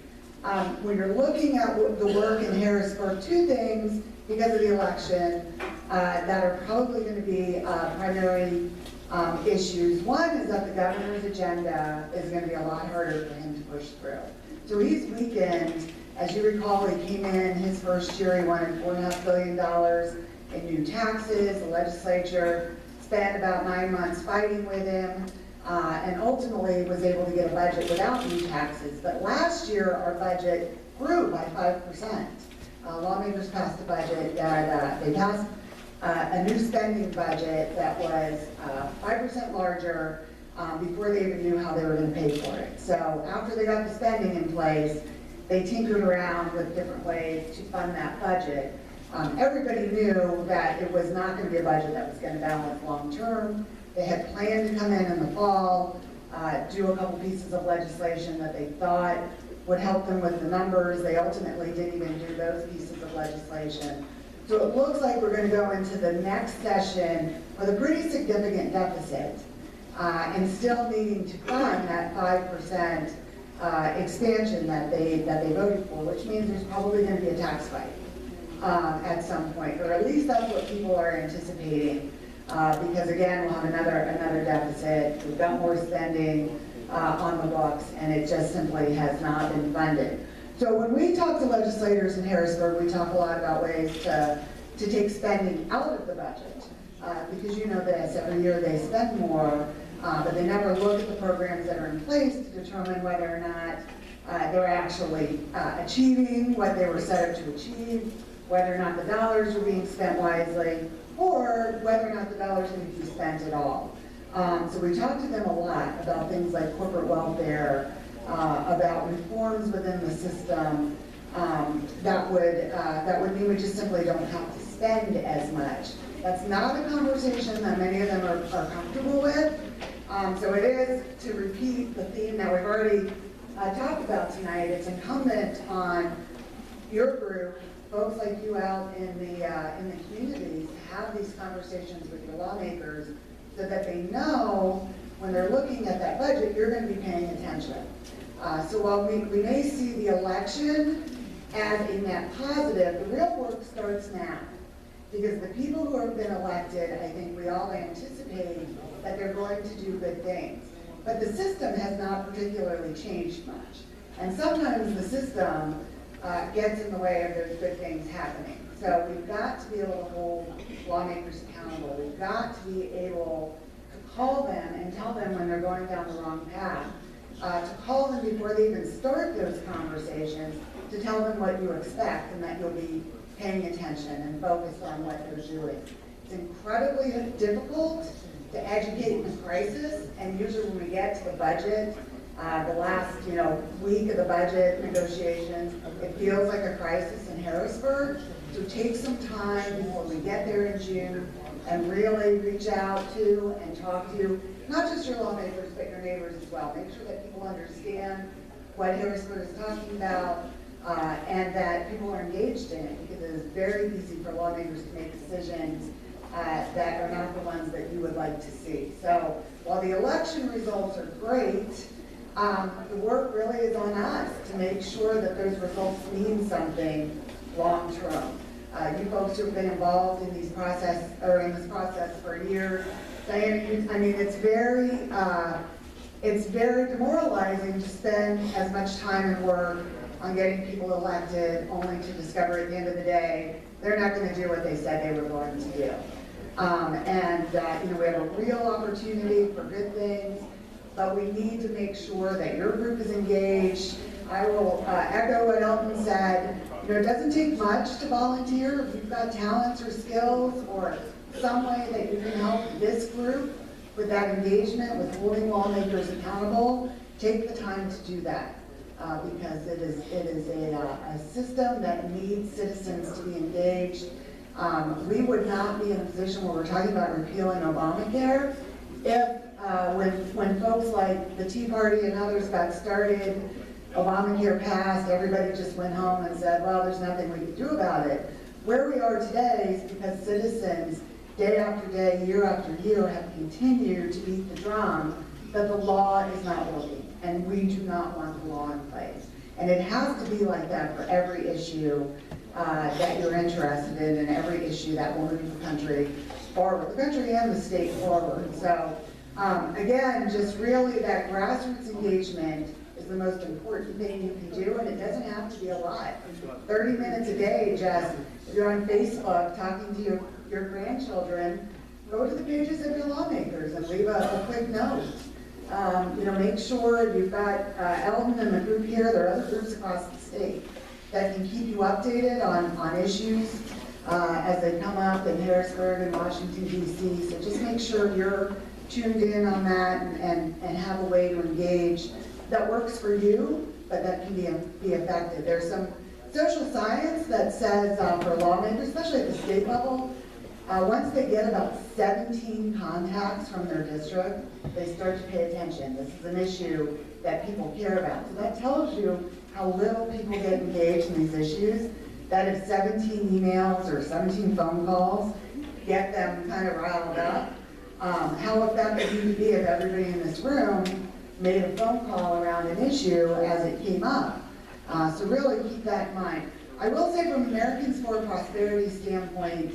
When you're looking at the work in Harrisburg, 2 things, because of the election, that are probably going to be primary issues. One is that the governor's agenda is going to be a lot harder for him to push through. So he's weakened. As you recall, he came in his first year, he wanted $4.5 billion in new taxes. The legislature spent about 9 months fighting with him, and ultimately was able to get a budget without new taxes. But last year, our budget grew by 5%. Lawmakers passed a budget that, they passed a new spending budget that was 5% larger before they even knew how they were going to pay for it. So after they got the spending in place, they tinkered around with different ways to fund that budget. Everybody knew that it was not going to be a budget that was going to balance long term. They had planned to come in the fall, do a couple pieces of legislation that they thought would help them with the numbers. They ultimately didn't even do those pieces of legislation. So it looks like we're going to go into the next session with a pretty significant deficit, and still needing to fund that 5% expansion that they voted for, which means there's probably going to be a tax fight at some point, or at least that's what people are anticipating. Because again, we'll have another deficit. We've got more spending on the books, and it just simply has not been funded. So when we talk to legislators in Harrisburg, we talk a lot about ways to take spending out of the budget, because you know this, every year they spend more, but they never look at the programs that are in place to determine whether or not they're actually achieving what they were set up to achieve, whether or not the dollars are being spent wisely, or whether or not the dollars need to be spent at all. So we talk to them a lot about things like corporate welfare, about reforms within the system that would mean we just simply don't have to spend as much. That's not a conversation that many of them are comfortable with. So it is, to repeat the theme that we've already talked about tonight, it's incumbent on your group, folks like you out in the communities, to have these conversations with your lawmakers so that they know when they're looking at that budget, you're going to be paying attention. So while we may see the election as a net positive, the real work starts now. Because the people who have been elected, I think we all anticipate that they're going to do good things. But the system has not particularly changed much. And sometimes the system gets in the way of those good things happening. So we've got to be able to hold lawmakers accountable. We've got to be able to call them and tell them when they're going down the wrong path. To call them before they even start those conversations, to tell them what you expect and that you'll be paying attention and focused on what they're doing. It's incredibly difficult to educate in a crisis, and usually when we get to the budget, the last, week of the budget negotiations, it feels like a crisis in Harrisburg. So take some time before we get there in June and really reach out to and talk to not just your lawmakers, but your neighbors as well. Make sure that people understand what Harrisburg is talking about, and that people are engaged in it, because it is very easy for lawmakers to make decisions that are not the ones that you would like to see. So while the election results are great, the work really is on us to make sure that those results mean something long term. You folks who have been involved in this process for years, Diane, I mean, it's very demoralizing to spend as much time and work on getting people elected, only to discover at the end of the day, they're not going to do what they said they were going to do. We have a real opportunity for good things, but we need to make sure that your group is engaged. I will echo what Elton said. It doesn't take much to volunteer. If you've got talents or skills or some way that you can help this group with that engagement, with holding lawmakers accountable, take the time to do that. Because it is a system that needs citizens to be engaged. We would not be in a position where we're talking about repealing Obamacare if when folks like the Tea Party and others got started, Obamacare passed, everybody just went home and said, well, there's nothing we can do about it. Where we are today is because citizens, day after day, year after year, have continued to beat the drum that the law is not working, and we do not want the law in place. And it has to be like that for every issue that you're interested in, and every issue that will move the country forward, the country and the state forward. So again, just really that grassroots engagement is the most important thing you can do, and it doesn't have to be a lot. 30 minutes a day, just if you're on Facebook talking to your grandchildren, go to the pages of your lawmakers and leave a quick note. Make sure you've got Elton and the group here, there are other groups across the state that can keep you updated on issues as they come up in Harrisburg and Washington, D.C. So just make sure you're tuned in on that and have a way to engage that works for you, but that can be effective. There's some social science that says for lawmakers, especially at the state level, once they get about 17 contacts from their district, they start to pay attention. This is an issue that people care about. So that tells you how little people get engaged in these issues, that if 17 emails or 17 phone calls get them kind of riled up, how effective you could be if everybody in this room made a phone call around an issue as it came up. So really keep that in mind. I will say from Americans for Prosperity standpoint,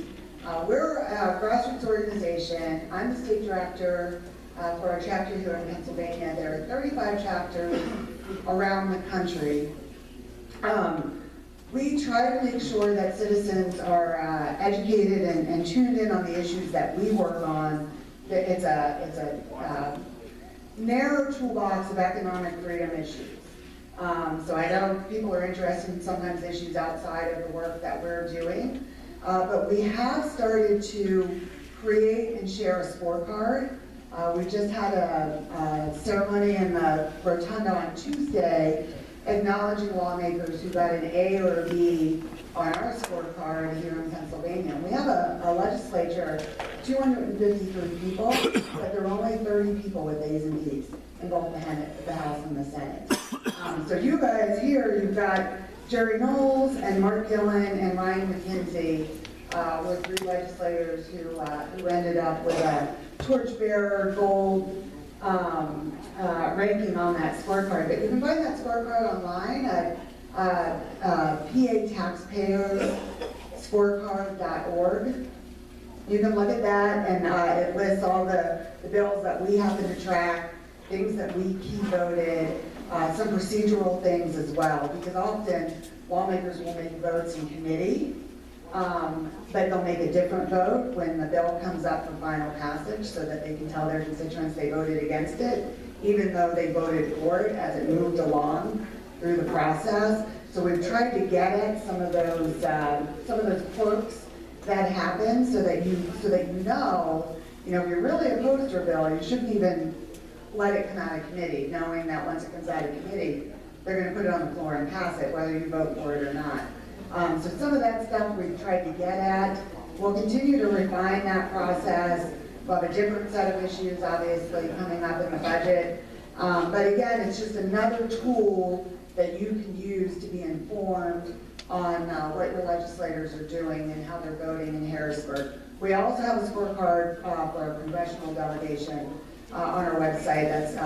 we're a grassroots organization. I'm the state director for our chapter here in Pennsylvania. There are 35 chapters around the country. We try to make sure that citizens are educated and tuned in on the issues that we work on. It's a narrow toolbox of economic freedom issues. So I know people are interested in sometimes issues outside of the work that we're doing. But we have started to create and share a scorecard. We just had a ceremony in the Rotunda on Tuesday acknowledging lawmakers who got an A or a B on our scorecard here in Pennsylvania. And we have a legislature, 253 people, but there are only 30 people with A's and B's in both the House and the Senate. So you guys here, you've got Jerry Knowles and Mark Gillen and Ryan McKenzie were three legislators who ended up with a torchbearer gold ranking on that scorecard. But you can find that scorecard online at pataxpayersscorecard.org. You can look at that, and it lists all the bills that we happen to track, things that we key voted, some procedural things as well, because often lawmakers will make votes in committee, but they'll make a different vote when the bill comes up for final passage so that they can tell their constituents they voted against it, even though they voted for it as it moved along through the process. So we've tried to get at some of those quirks that happen so that you know, if you're really opposed to a bill, you shouldn't even let it come out of committee, knowing that once it comes out of committee, they're going to put it on the floor and pass it, whether you vote for it or not. So some of that stuff we've tried to get at. We'll continue to refine that process. We'll have a different set of issues, obviously, coming up in the budget. But again, it's just another tool that you can use to be informed on what your legislators are doing and how they're voting in Harrisburg. We also have a scorecard for our congressional delegation on our website. That's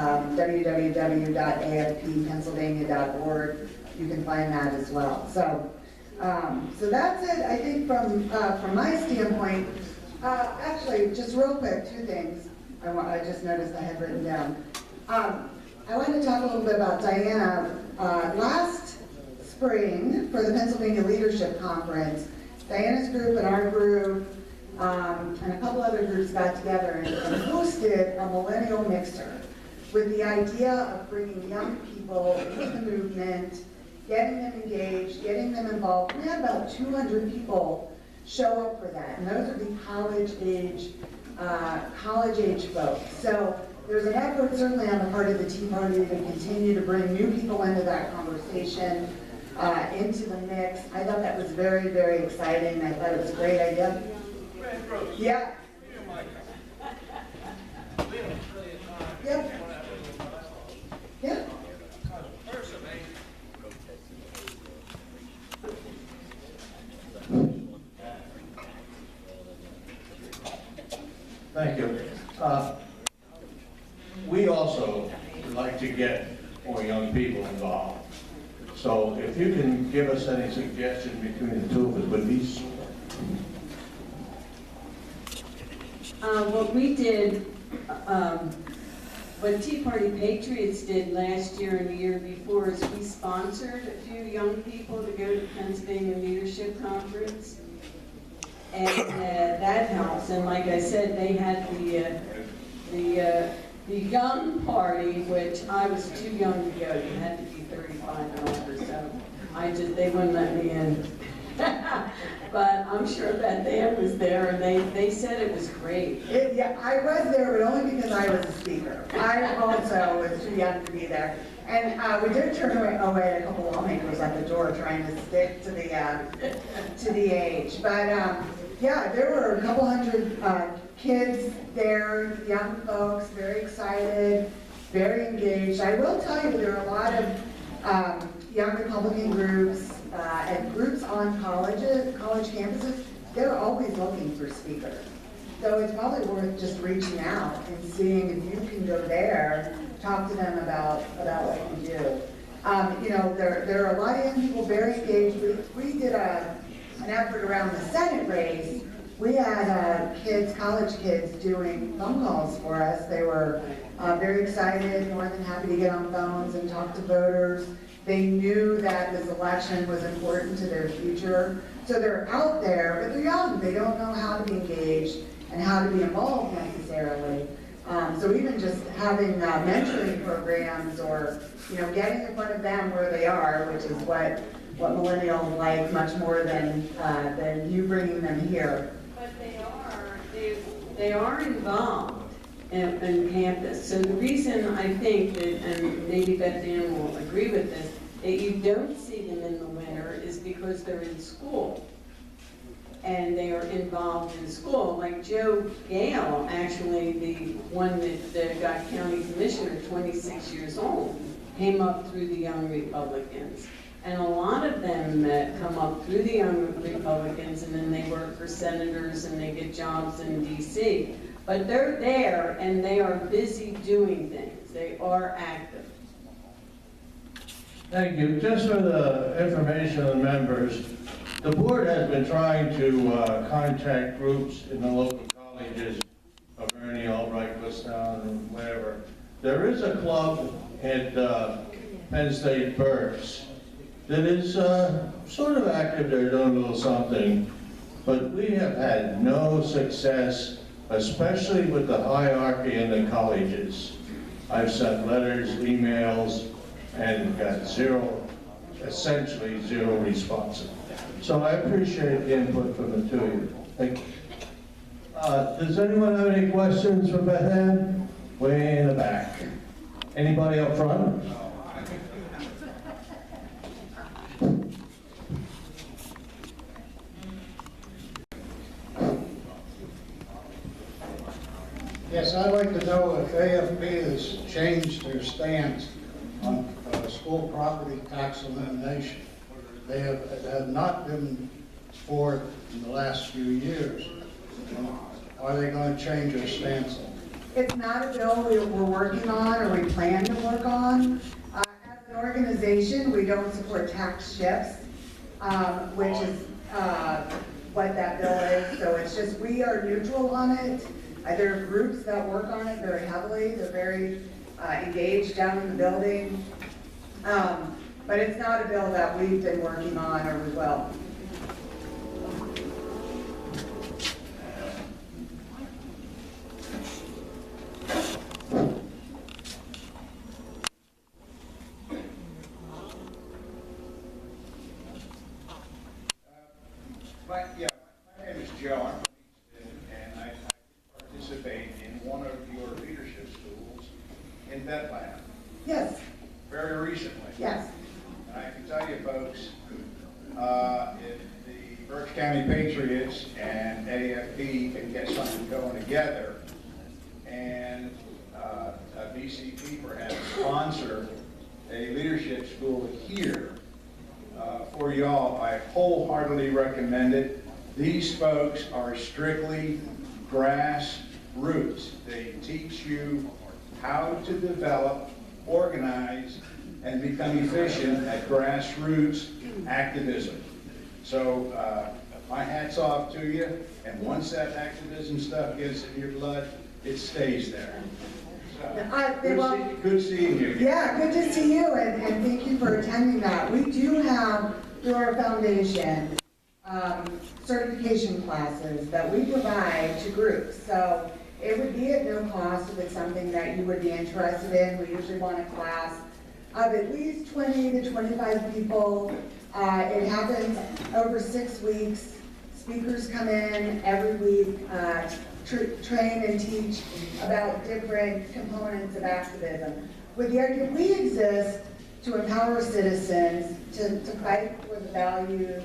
www.afppennsylvania.org. You can find that as well. So that's it, I think, from my standpoint. Actually, just real quick, two things I just noticed I had written down. I wanted to talk a little bit about Diana. Last spring, for the Pennsylvania Leadership Conference, Diana's group and our group and a couple other groups got together and hosted a millennial mixer with the idea of bringing young people into the movement, getting them engaged, getting them involved. We had about 200 people show up for that, and those would be college age folks. So there's an effort certainly on the part of the Tea Party to continue to bring new people into that conversation, into the mix. I thought that was very, very exciting. I thought it was a great idea. Yeah. Yep. Yeah. Thank you. We also would like to get more young people involved. So if you can give us any suggestion between the two of us, would be. What we did, what Tea Party Patriots did last year and the year before is we sponsored a few young people to go to the Pennsylvania Leadership Conference. And that helps. And like I said, they had the young party, which I was too young to go. You had to be 35 and older, so they wouldn't let me in. But I'm sure BethAnne was there, and they said it was great. Yeah, I was there, but only because I was a speaker. I also was too young to be there. And we did turn away a couple lawmakers at the door trying to stick to the age. But yeah, there were a couple hundred kids there, young folks, very excited, very engaged. I will tell you, there are a lot of young Republican groups and groups on college campuses. They're always looking for speakers. So it's probably worth just reaching out and seeing if you can go there, talk to them about what you do. You know, there are a lot of young people very engaged. We did an effort around the Senate race. We had college kids doing phone calls for us. They were very excited, more than happy to get on phones and talk to voters. They knew that this election was important to their future. So they're out there, but they're young. They don't know how to be engaged and how to be involved necessarily. So even just having mentoring programs or, you know, getting in front of them where they are, which is what millennials like much more than you bringing them here. But they are involved in campus. So the reason I think that, and maybe BethAnne will agree with this, that you don't see them in the winter is because they're in school. And they are involved in school. Like Joe Gale, actually, the one that got county commissioner, 26 years old, came up through the Young Republicans. And a lot of them come up through the Young Republicans, and then they work for senators and they get jobs in DC. But they're there and they are busy doing things. They are active. Thank you. Just for the information of the members, the board has been trying to contact groups in the local colleges of Ernie, Albright, Kutztown, and wherever. There is a club at Penn State Berks that is sort of active. They're doing a little something, but we have had no success, especially with the hierarchy in the colleges. I've sent letters, emails, and got zero essentially zero responsive. So I appreciate the input from the two of you. Thank you. Does anyone have any questions for BethAnne? Way in the back. Anybody up front? Yes, I'd like to know if AFP has changed their stance on school property tax elimination. They have not been for it in the last few years. Are they going to change their stance on it? It's not a bill we're working on or we plan to work on. As an organization, we don't support tax shifts, which is what that bill is. So it's just, we are neutral on it. There are groups that work on it very heavily. They're very engaged down in the building. But it's not a bill that we've been working on or we will. My name is Joe. I'm from Easton, and I participate in one of your leadership schools in BethAnne. Yes, Very recently. yes. And I can tell you, folks, if the Berks County Patriots and AFP can get something going together, and a BCP perhaps sponsor a leadership school here for y'all, I wholeheartedly recommend it. These folks are strictly grassroots. They teach you how to develop, organize, and become efficient at grassroots activism. So my hat's off to you, and once that activism stuff gets in your blood, it stays there. So, good seeing you. Yeah, good to see you, and thank you for attending that. We do have, through our foundation, certification classes that we provide to groups. So it would be at no cost if it's something that you would be interested in. We usually want a class of at least 20 to 25 people. It happens over 6 weeks. Speakers come in every week, train and teach about different components of activism. With the idea, we exist to empower citizens to fight for the values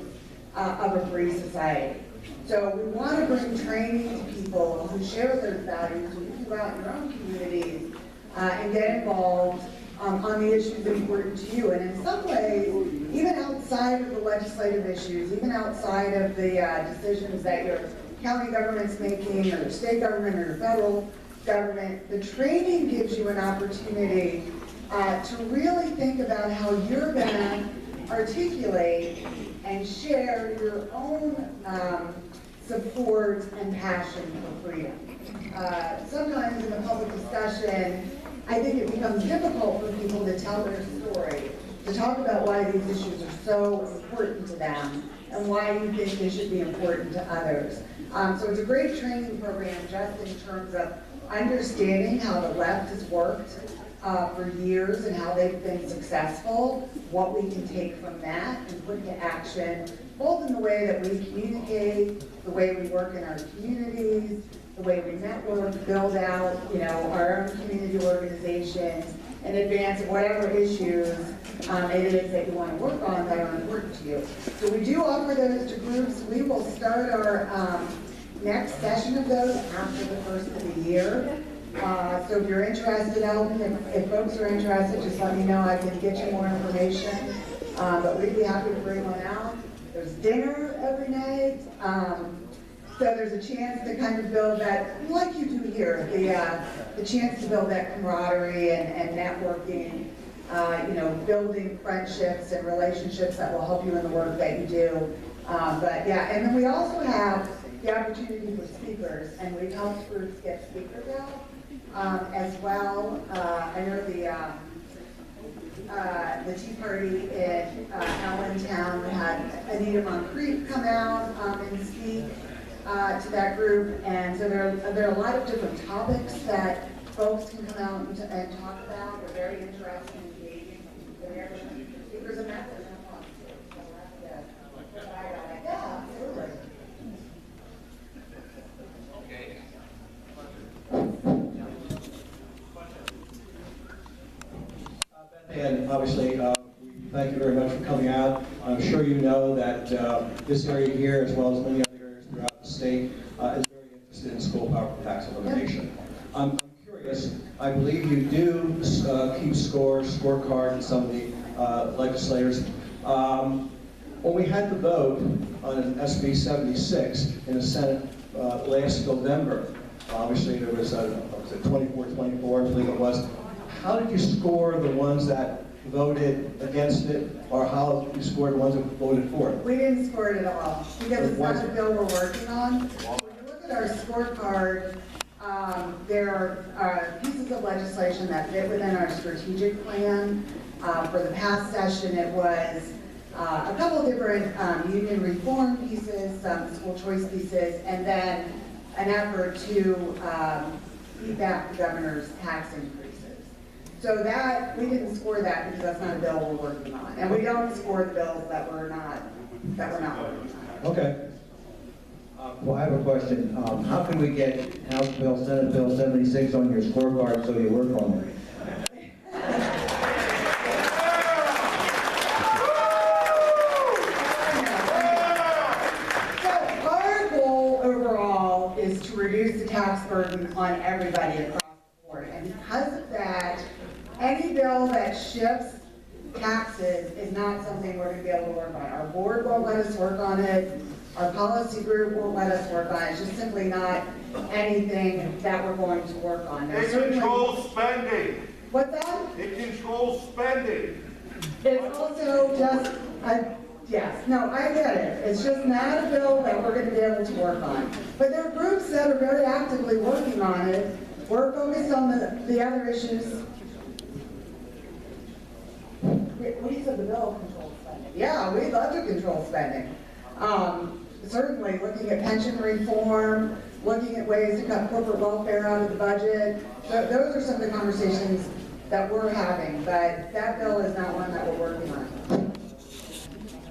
of a free society. So we want to bring training to people who share those values, who can go out in their own communities and get involved on the issues important to you. And in some ways, even outside of the legislative issues, even outside of the decisions that your county government's making, or your state government, or your federal government, the training gives you an opportunity to really think about how you're going to articulate and share your own support and passion for freedom. Sometimes in the public discussion, I think it becomes difficult for people to tell their story, to talk about why these issues are so important to them and why you think they should be important to others. So it's a great training program just in terms of understanding how the left has worked for years and how they've been successful, what we can take from that and put into action, both in the way that we communicate, the way we work in our communities, the way we network, build out, our own community organizations in advance of whatever issues it is that you want to work on that are important to you. So we do offer those to groups. We will start our next session of those after the first of the year. So if you're interested, Elton, if folks are interested, just let me know. I can get you more information. But we'd be happy to bring one out. There's dinner every night. So there's a chance to kind of build that, like you do here, the chance to build that camaraderie and networking, building friendships and relationships that will help you in the work that you do. But yeah, and then we also have the opportunity for speakers, and we've helped groups get speakers out as well. I know the Tea Party in Allentown had Anita Moncrief come out and speak to that group, and so there are a lot of different topics that folks can come out and talk about. They're very interesting and engaging. Speakers and methods. obviously, we thank you very much for coming out. I'm sure you know that this area here, as well as many other areas throughout the state, is very interested in school property tax elimination. I'm curious, I believe you do keep scorecard in some of the legislators. When we had the vote on SB 76 in the Senate last November, obviously there was a 24-24, I believe it was. How did you score the ones that voted against it, or how you scored the ones that voted for it? We didn't score it at all, because it's not a bill we're working on. When you look at our scorecard, there are pieces of legislation that fit within our strategic plan. For the past session, it was a couple different union reform pieces, some school choice pieces, and then an effort to beat back the governor's tax increases. So that, we didn't score that because that's not a bill we're working on. And we don't score the bills that we're not working on. Okay. Well, I have a question. How can we get House Bill, Senate Bill 76 on your scorecard so you work on it? So our goal overall is to reduce the tax burden on everybody across the board. And because of that, any bill that shifts taxes is not something we're going to be able to work on. Our board won't let us work on it. Our policy group won't let us work on it. It's just simply not anything that we're going to work on. It controls spending. What's that? It controls spending. It's also just, yes, no, I get it. It's just not a bill that we're going to be able to work on. But there are groups that are very actively working on it. We're focused on the other issues. We said the bill controls spending. Yeah, we'd love to control spending. Certainly looking at pension reform, looking at ways to cut corporate welfare out of the budget. So those are some of the conversations that we're having, but that bill is not one that we're working on.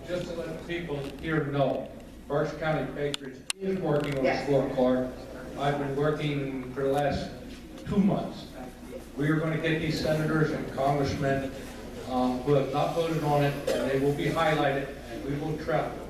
Just to let the people here know, Berks County Patriots is working on Yes. the scorecard. I've been working for the last 2 months. We are going to get these senators and congressmen who have not voted on it, and they will be highlighted, and we will track them.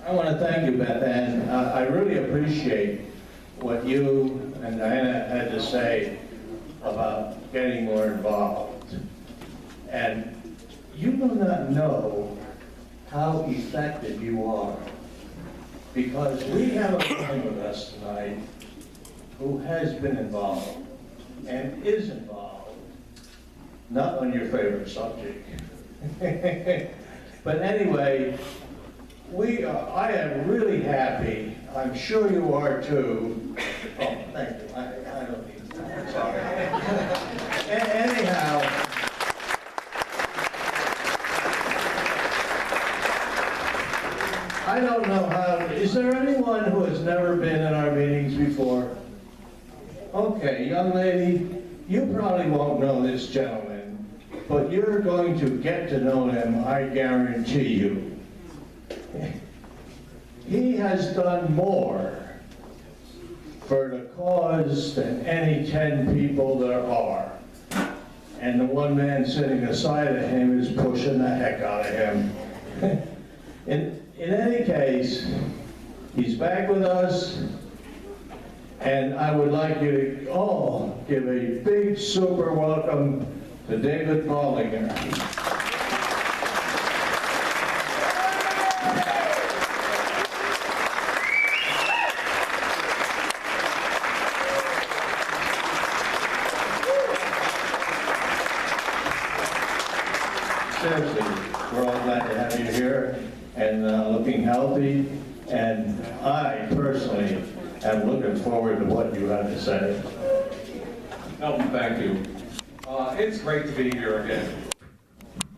I want to thank you, BethAnne. I really appreciate what you and Diana had to say about getting more involved. And you do not know how effective you are, because we have a friend with us tonight who has been involved and is involved, not on your favorite subject. But anyway, I am really happy. I'm sure you are too. Oh, thank you. I don't need to. I'm sorry. Anyhow, I don't know how. Is there anyone who has never been in our meetings before? Okay, young lady, you probably won't know this gentleman, but you're going to get to know him, I guarantee you. He has done more for the cause than any 10 people there are. And the one man sitting aside of him is pushing the heck out of him. In any case, he's back with us, and I would like you to all give a big super welcome to David Baldinger. Seriously, we're all glad to have you here and looking healthy. And I personally am looking forward to what you have to say. No, thank you. It's great to be here again.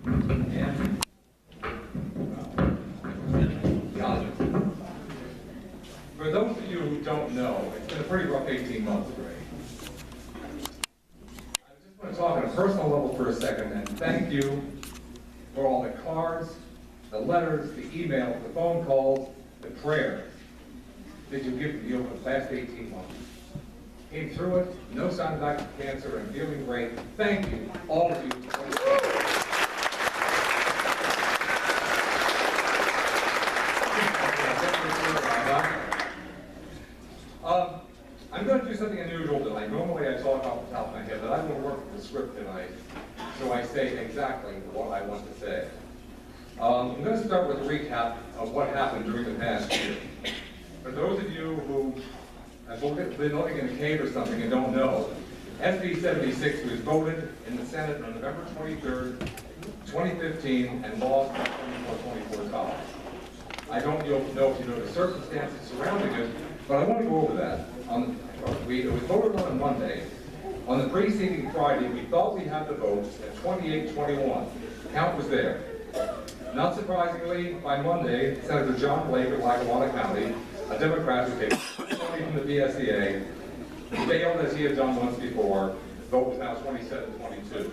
And, for those of you who don't know, it's been a pretty rough 18 months, Ray. I just want to talk on a personal level for a second and thank you for all the cards, the letters, the emails, the phone calls, the prayers that you give to me over the last 18 months. Came through it, no sign of active cancer, and feeling great. Thank you, all of you. I'm going to do something unusual tonight. Normally I talk off the top of my head, but I want to work with the script tonight, so I say exactly what I want to say. I'm going to start with a recap of what happened during the past year. For those of you who have been living in a cave or something and don't know, SB 76 was voted in the Senate on November 23rd, 2015, and lost by 24 ties. I don't know if you know the circumstances surrounding it, but I want to go over that. It was voted on Monday. On the preceding Friday, we thought we had the votes at 28-21. The count was there. Not surprisingly, by Monday, Senator John Blake of Lackawanna County, a Democrat who came from the BSEA, failed as he had done once before. The vote was now 27-22.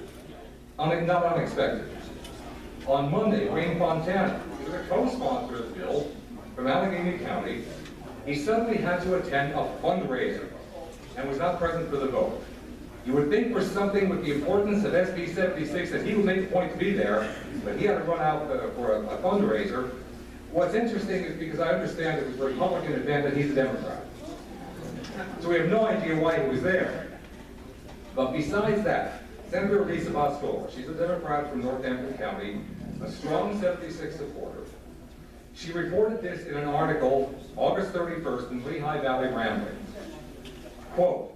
Not unexpected. On Monday, Wayne Fontana, who was a co-sponsor of the bill from Allegheny County, he suddenly had to attend a fundraiser and was not present for the vote. You would think for something with the importance of SB 76 that he would make a point to be there, but he had to run out for a fundraiser. What's interesting is because I understand it was a Republican event and he's a Democrat. So we have no idea why he was there. But besides that, Senator Lisa Boscola, she's a Democrat from Northampton County, a strong 76 supporter. She reported this in an article August 31st in Lehigh Valley Ramblings. Quote,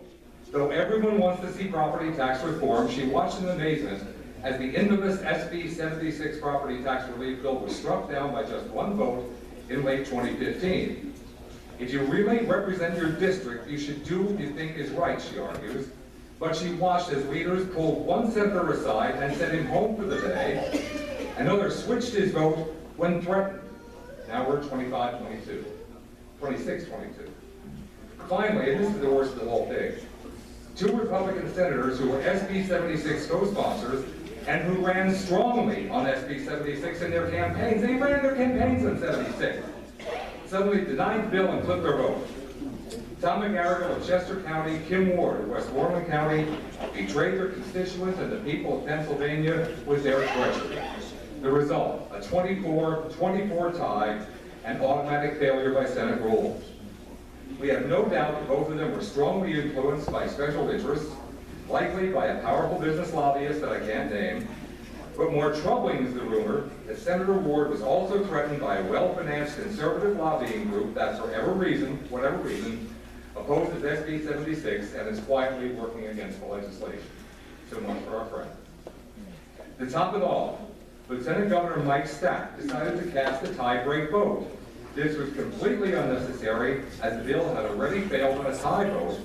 though everyone wants to see property tax reform, she watched in amazement as the infamous SB 76 property tax relief bill was struck down by just one vote in late 2015. If you really represent your district, you should do what you think is right, she argues. But she watched as leaders pulled one senator aside and sent him home for the day. Another switched his vote when threatened. Now we're 25-22, 26-22. Finally, and this is the worst of the whole thing, two Republican senators who were SB 76 co-sponsors and who ran strongly on SB 76 in their campaigns. They ran their campaigns on 76. Suddenly denied the bill and flipped their vote. Tom McGarrigle of Chester County, Kim Ward of Westmoreland County betrayed their constituents and the people of Pennsylvania with their treachery. The result, a 24-24 tie and automatic failure by Senate rules. We have no doubt that both of them were strongly influenced by special interests, likely by a powerful business lobbyist that I can't name. But more troubling is the rumor that Senator Ward was also threatened by a well-financed conservative lobbying group that, for whatever reason, opposes SB 76 and is quietly working against the legislation. So much for our friend. To top it all, Lieutenant Governor Mike Stack decided to cast a tie-break vote. This was completely unnecessary, as the bill had already failed on a tie vote,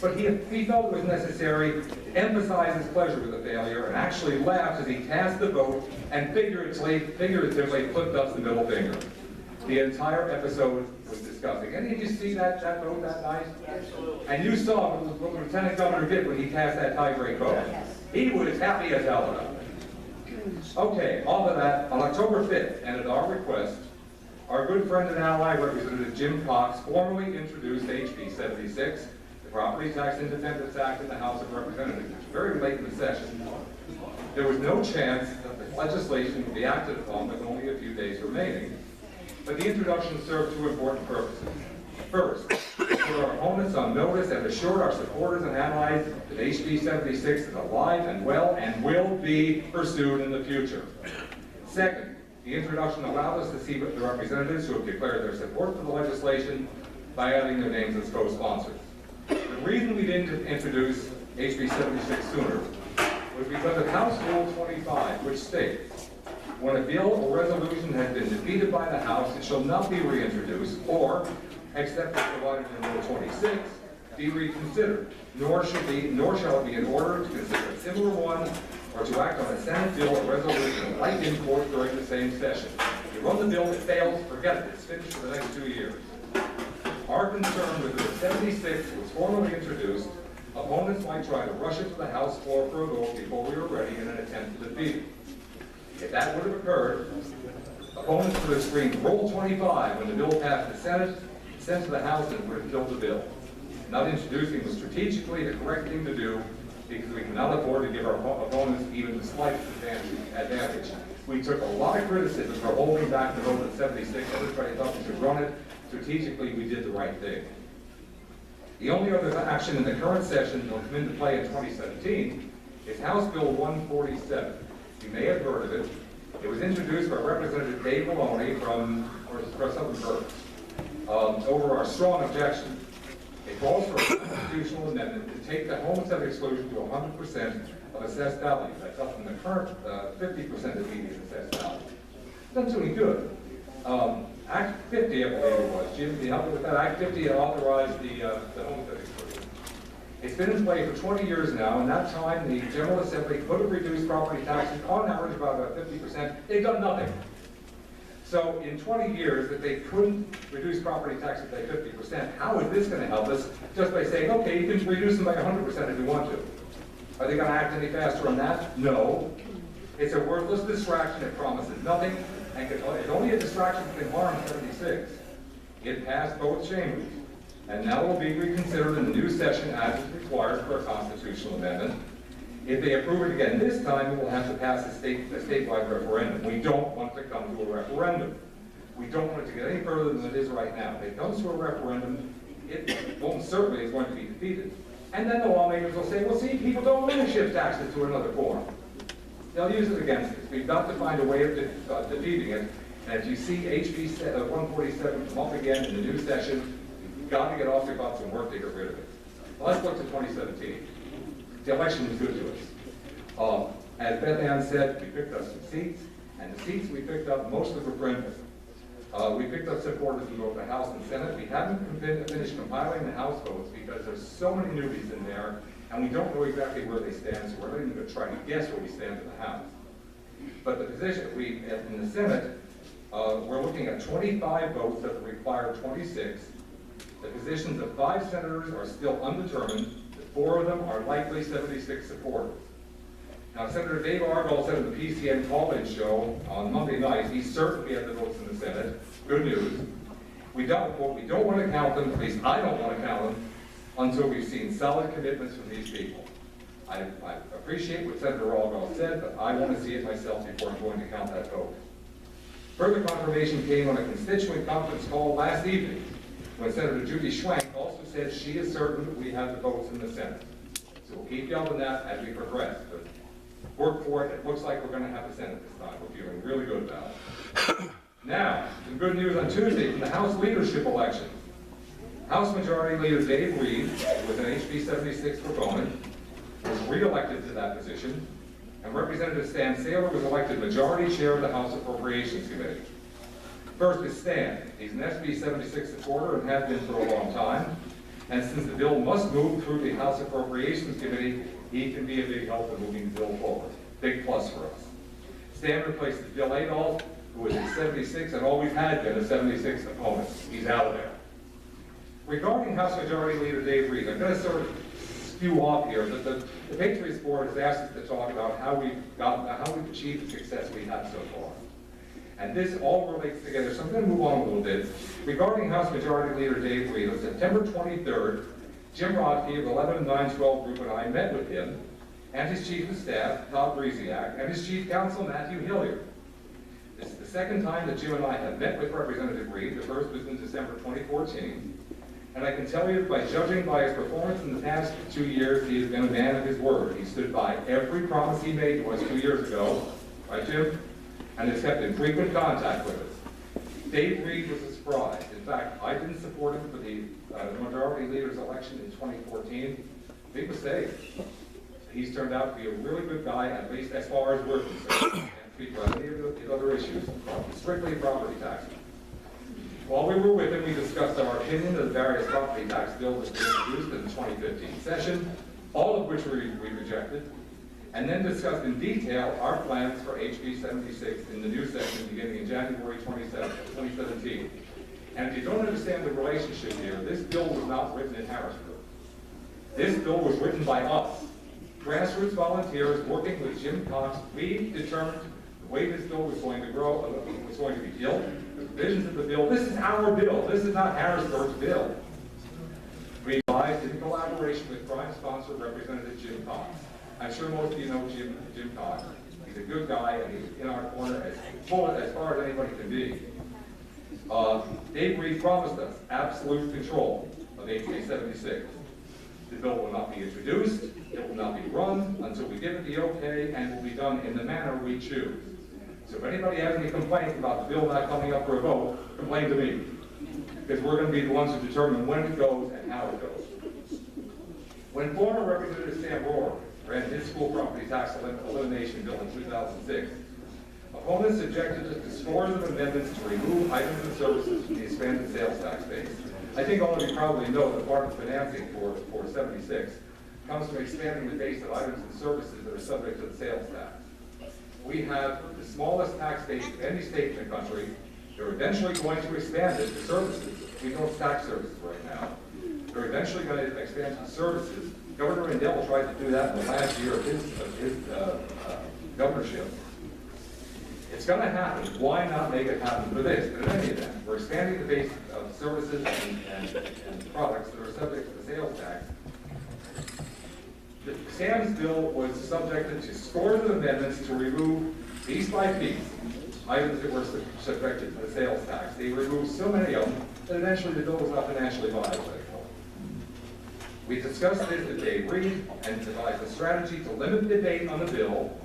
but he felt it was necessary to emphasize his pleasure with the failure and actually laughed as he cast the vote and figuratively flipped us the middle finger. The entire episode was disgusting. Any of you see that vote that night? Absolutely. And you saw what the Lieutenant Governor did when he cast that tie-break vote. Yes. He was happy as hell about it. Okay, all of that, on October 5th, and at our request, our good friend and ally, Representative Jim Cox, formally introduced HB 76, the Property Tax Independence Act in the House of Representatives. It was very late in the session. There was no chance that the legislation would be acted upon with only a few days remaining. But the introduction served two important purposes. First, put our opponents on notice and assured our supporters and allies that HB 76 is alive and well and will be pursued in the future. Second, the introduction allowed us to see the representatives who have declared their support for the legislation by adding their names as co-sponsors. The reason we didn't introduce HB 76 sooner was because of House Rule 25, which states, when a bill or resolution has been defeated by the House, it shall not be reintroduced, or, except as provided in Rule 26, be reconsidered, nor shall it be in order to consider a similar one or to act on a Senate bill or resolution of like import during the same session. If you run the bill that fails, forget it. It's finished for the next 2 years. Our concern was that if 76 was formally introduced, opponents might try to rush it to the House floor for a vote before we were ready in an attempt to defeat it. If that would have occurred, opponents would have screamed roll 25 when the bill passed the Senate, sent to the House, and would have killed the bill. Not introducing was strategically the correct thing to do because we cannot afford to give our opponents even the slightest advantage. We took a lot of criticism for holding back the vote at 76. Everybody thought we should run it. Strategically, we did the right thing. The only other action in the current session that will come into play in 2017 is House Bill 147. You may have heard of it. It was introduced by Representative Dave Maloney from Southern Berks over our strong objection. It calls for a constitutional amendment to take the homestead exclusion to 100% of assessed value. That's up from the current 50% of median assessed value. Doesn't do any good. Act 50, I believe it was. Jim, the help with that Act 50 authorized the homestead exclusion. It's been in play for 20 years now. In that time, the General Assembly could have reduced property taxes on average by about 50%. They've done nothing. So in 20 years that they couldn't reduce property taxes by 50%, how is this going to help us just by saying, okay, you can reduce them by 100% if you want to? Are they going to act any faster on that? No. It's a worthless distraction. It promises nothing, and it's only a distraction that can harm 76. It passed both chambers, and now will be reconsidered in the new session as is required for a constitutional amendment. If they approve it again this time, it will have to pass a statewide referendum. We don't want to come to a referendum. We don't want it to get any further than it is right now. If it comes to a referendum, it almost certainly is going to be defeated. And then the lawmakers will say, well, see, people don't want to shift taxes to another form. They'll use it against us. We've got to find a way of defeating it. And if you see HB 147 come up again in the new session, you've got to get off your butts and work to get rid of it. Well, let's look to 2017. The election was good to us. As BethAnne said, we picked up some seats, and the seats we picked up, most of them were friendly. We picked up supporters in both the House and Senate. We haven't finished compiling the House votes because there's so many newbies in there, and we don't know exactly where they stand, so we're not even going to try to guess where we stand in the House. But the position in the Senate, we're looking at 25 votes that would require 26. The positions of 5 senators are still undetermined. 4 of them are likely 76 supporters. Now, Senator Dave Argall said in the PCN call-in show on Monday night, he's certain we have the votes in the Senate. Good news. We don't want to count them, at least I don't want to count them, until we've seen solid commitments from these people. I appreciate what Senator Argall said, but I want to see it myself before I'm going to count that vote. Further confirmation came on a constituent conference call last evening, when Senator Judy Schwank also said she is certain that we have the votes in the Senate. So we'll keep you on that as we progress, but work for it. It looks like we're going to have the Senate this time. We're feeling really good about it. Now, some good news on Tuesday from the House leadership elections. House Majority Leader Dave Reed, with an HB 76 proponent, was re-elected to that position, and Representative Stan Saylor was elected Majority Chair of the House Appropriations Committee. First is Stan. He's an SB 76 supporter and has been for a long time. And since the bill must move through the House Appropriations Committee, he can be a big help in moving the bill forward. Big plus for us. Stan replaces Bill Adolph, who was a 76 and always had been a 76 opponent. He's out of there. Regarding House Majority Leader Dave Reed, I'm going to sort of skew off here, but the Patriots Board has asked us to talk about how we've achieved the success we had so far. And this all relates together, so I'm going to move on a little bit. Regarding House Majority Leader Dave Reed, on September 23rd, Jim Rodkey of 11 and 912 Group and I met with him and his Chief of Staff, Todd Breziak, and his Chief Counsel, Matthew Hilliard. This is the second time that Jim and I have met with Representative Reed. The first was in December 2014. And I can tell you, by judging by his performance in the past 2 years, he has been a man of his word. He stood by every promise he made to us 2 years ago. Right, Jim? And has kept in frequent contact with us. Dave Reed was a surprise. In fact, I didn't support him for the Majority Leader's election in 2014. Big mistake. He's turned out to be a really good guy, at least as far as we're concerned. Can't speak about any of his other issues. Strictly property taxes. While we were with him, we discussed our opinion of the various property tax bills that were introduced in the 2015 session, all of which we rejected, and then discussed in detail our plans for HB 76 in the new session beginning in January 2017. And if you don't understand the relationship here, this bill was not written in Harrisburg. This bill was written by us, grassroots volunteers working with Jim Cox. We determined way this bill was going to grow, was going to be built, the provisions of the bill. This is our bill. This is not Harrisburg's bill. We advised in collaboration with Prime Sponsor Representative Jim Cox. I'm sure most of you know Jim Cox. He's a good guy, and he's in our corner as far as anybody can be. Dave Reed promised us absolute control of HB 76. The bill will not be introduced, it will not be run until we give it the okay, and will be done in the manner we choose. So if anybody has any complaints about the bill not coming up for a vote, complain to me. Because we're going to be the ones who determine when it goes and how it goes. When former Representative Sam Rohr ran his school property tax elimination bill in 2006, opponents subjected it to scores of amendments to remove items and services from the expanded sales tax base. I think all of you probably know that part of the financing for 76 comes from expanding the base of items and services that are subject to the sales tax. We have the smallest tax base of any state in the country. They're eventually going to expand it to services. We don't tax services right now. They're eventually going to expand to services. Governor Rendell tried to do that in the last year of his governorship. It's going to happen. Why not make it happen for this? But in any event, we're expanding the base of services and products that are subject to the sales tax. Sam's bill was subjected to scores of amendments to remove piece by piece items that were subjected to the sales tax. They removed so many of them that eventually the bill was not financially viable anymore. We discussed this with Dave Reed and devised a strategy to limit debate on the bill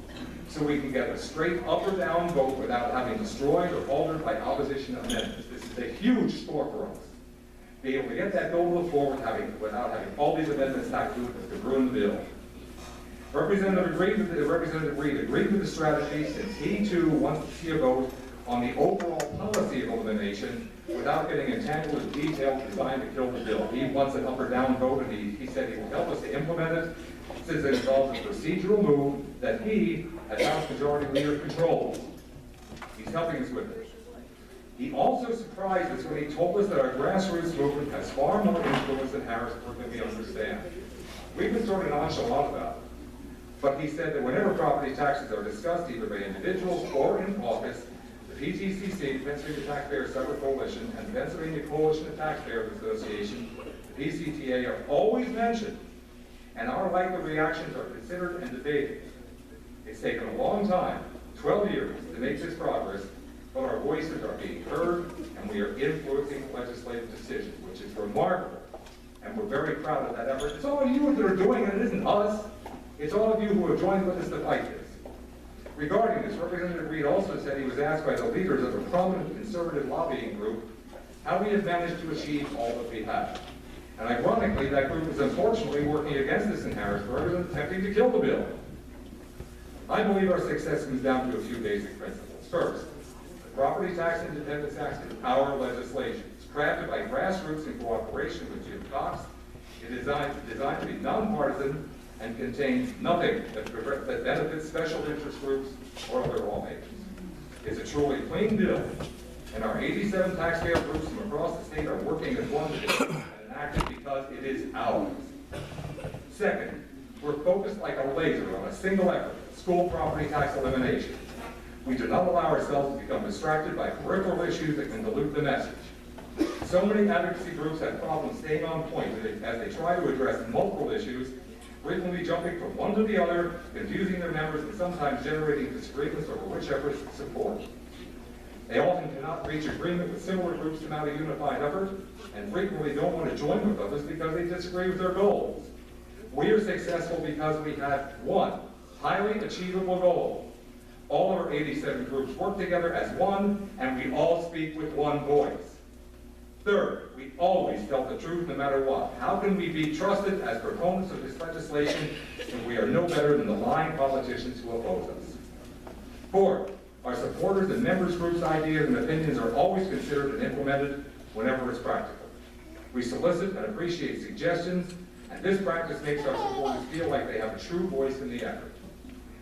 so we can get a straight up or down vote without having destroyed or altered by opposition amendments. This is a huge score for us. Be able to get that bill to the floor without having all these amendments tacked to it that could ruin the bill. Representative Reed agreed with the strategy since he too wants to see a vote on the overall policy of elimination without getting entangled in details designed to kill the bill. He wants an up or down vote, and he said he will help us to implement it since it involves a procedural move that he, as House Majority Leader, controls. He's helping us with it. He also surprised us when he told us that our grassroots movement has far more influence in Harrisburg than we understand. We've been sort of nonchalant about it. But he said that whenever property taxes are discussed, either by individuals or in caucus, the PTCC, the Pennsylvania Taxpayers Separate Coalition, and the Pennsylvania Coalition of Taxpayers Association, the PCTA, are always mentioned, and our likely reactions are considered and debated. It's taken a long time, 12 years, to make this progress, but our voices are being heard, and we are influencing legislative decisions, which is remarkable, and we're very proud of that effort. It's all of you that are doing it, it isn't us. It's all of you who have joined with us to fight this. Regarding this, Representative Reed also said he was asked by the leaders of a prominent conservative lobbying group how we have managed to achieve all that we have. And ironically, that group is unfortunately working against us in Harrisburg and attempting to kill the bill. I believe our success comes down to a few basic principles. First, the Property Tax Independence Act is our legislation. It's crafted by grassroots in cooperation with Jim Cox. It is designed to be nonpartisan and contains nothing that benefits special interest groups or other lawmakers. It's a truly clean bill, and our 87 taxpayer groups from across the state are working as one and enacted because it is ours. Second, we're focused like a laser on a single effort, school property tax elimination. We do not allow ourselves to become distracted by peripheral issues that can dilute the message. So many advocacy groups have problems staying on point as they try to address multiple issues, frequently jumping from one to the other, confusing their members, and sometimes generating disagreements over which efforts to support. They often cannot reach agreement with similar groups to mount a unified effort, and frequently don't want to join with others because they disagree with their goals. We are successful because we have one highly achievable goal. All of our 87 groups work together as one, and we all speak with one voice. Third, we always tell the truth no matter what. How can we be trusted as proponents of this legislation if we are no better than the lying politicians who oppose us? Fourth, our supporters and members groups' ideas and opinions are always considered and implemented whenever it's practical. We solicit and appreciate suggestions, and this practice makes our supporters feel like they have a true voice in the effort.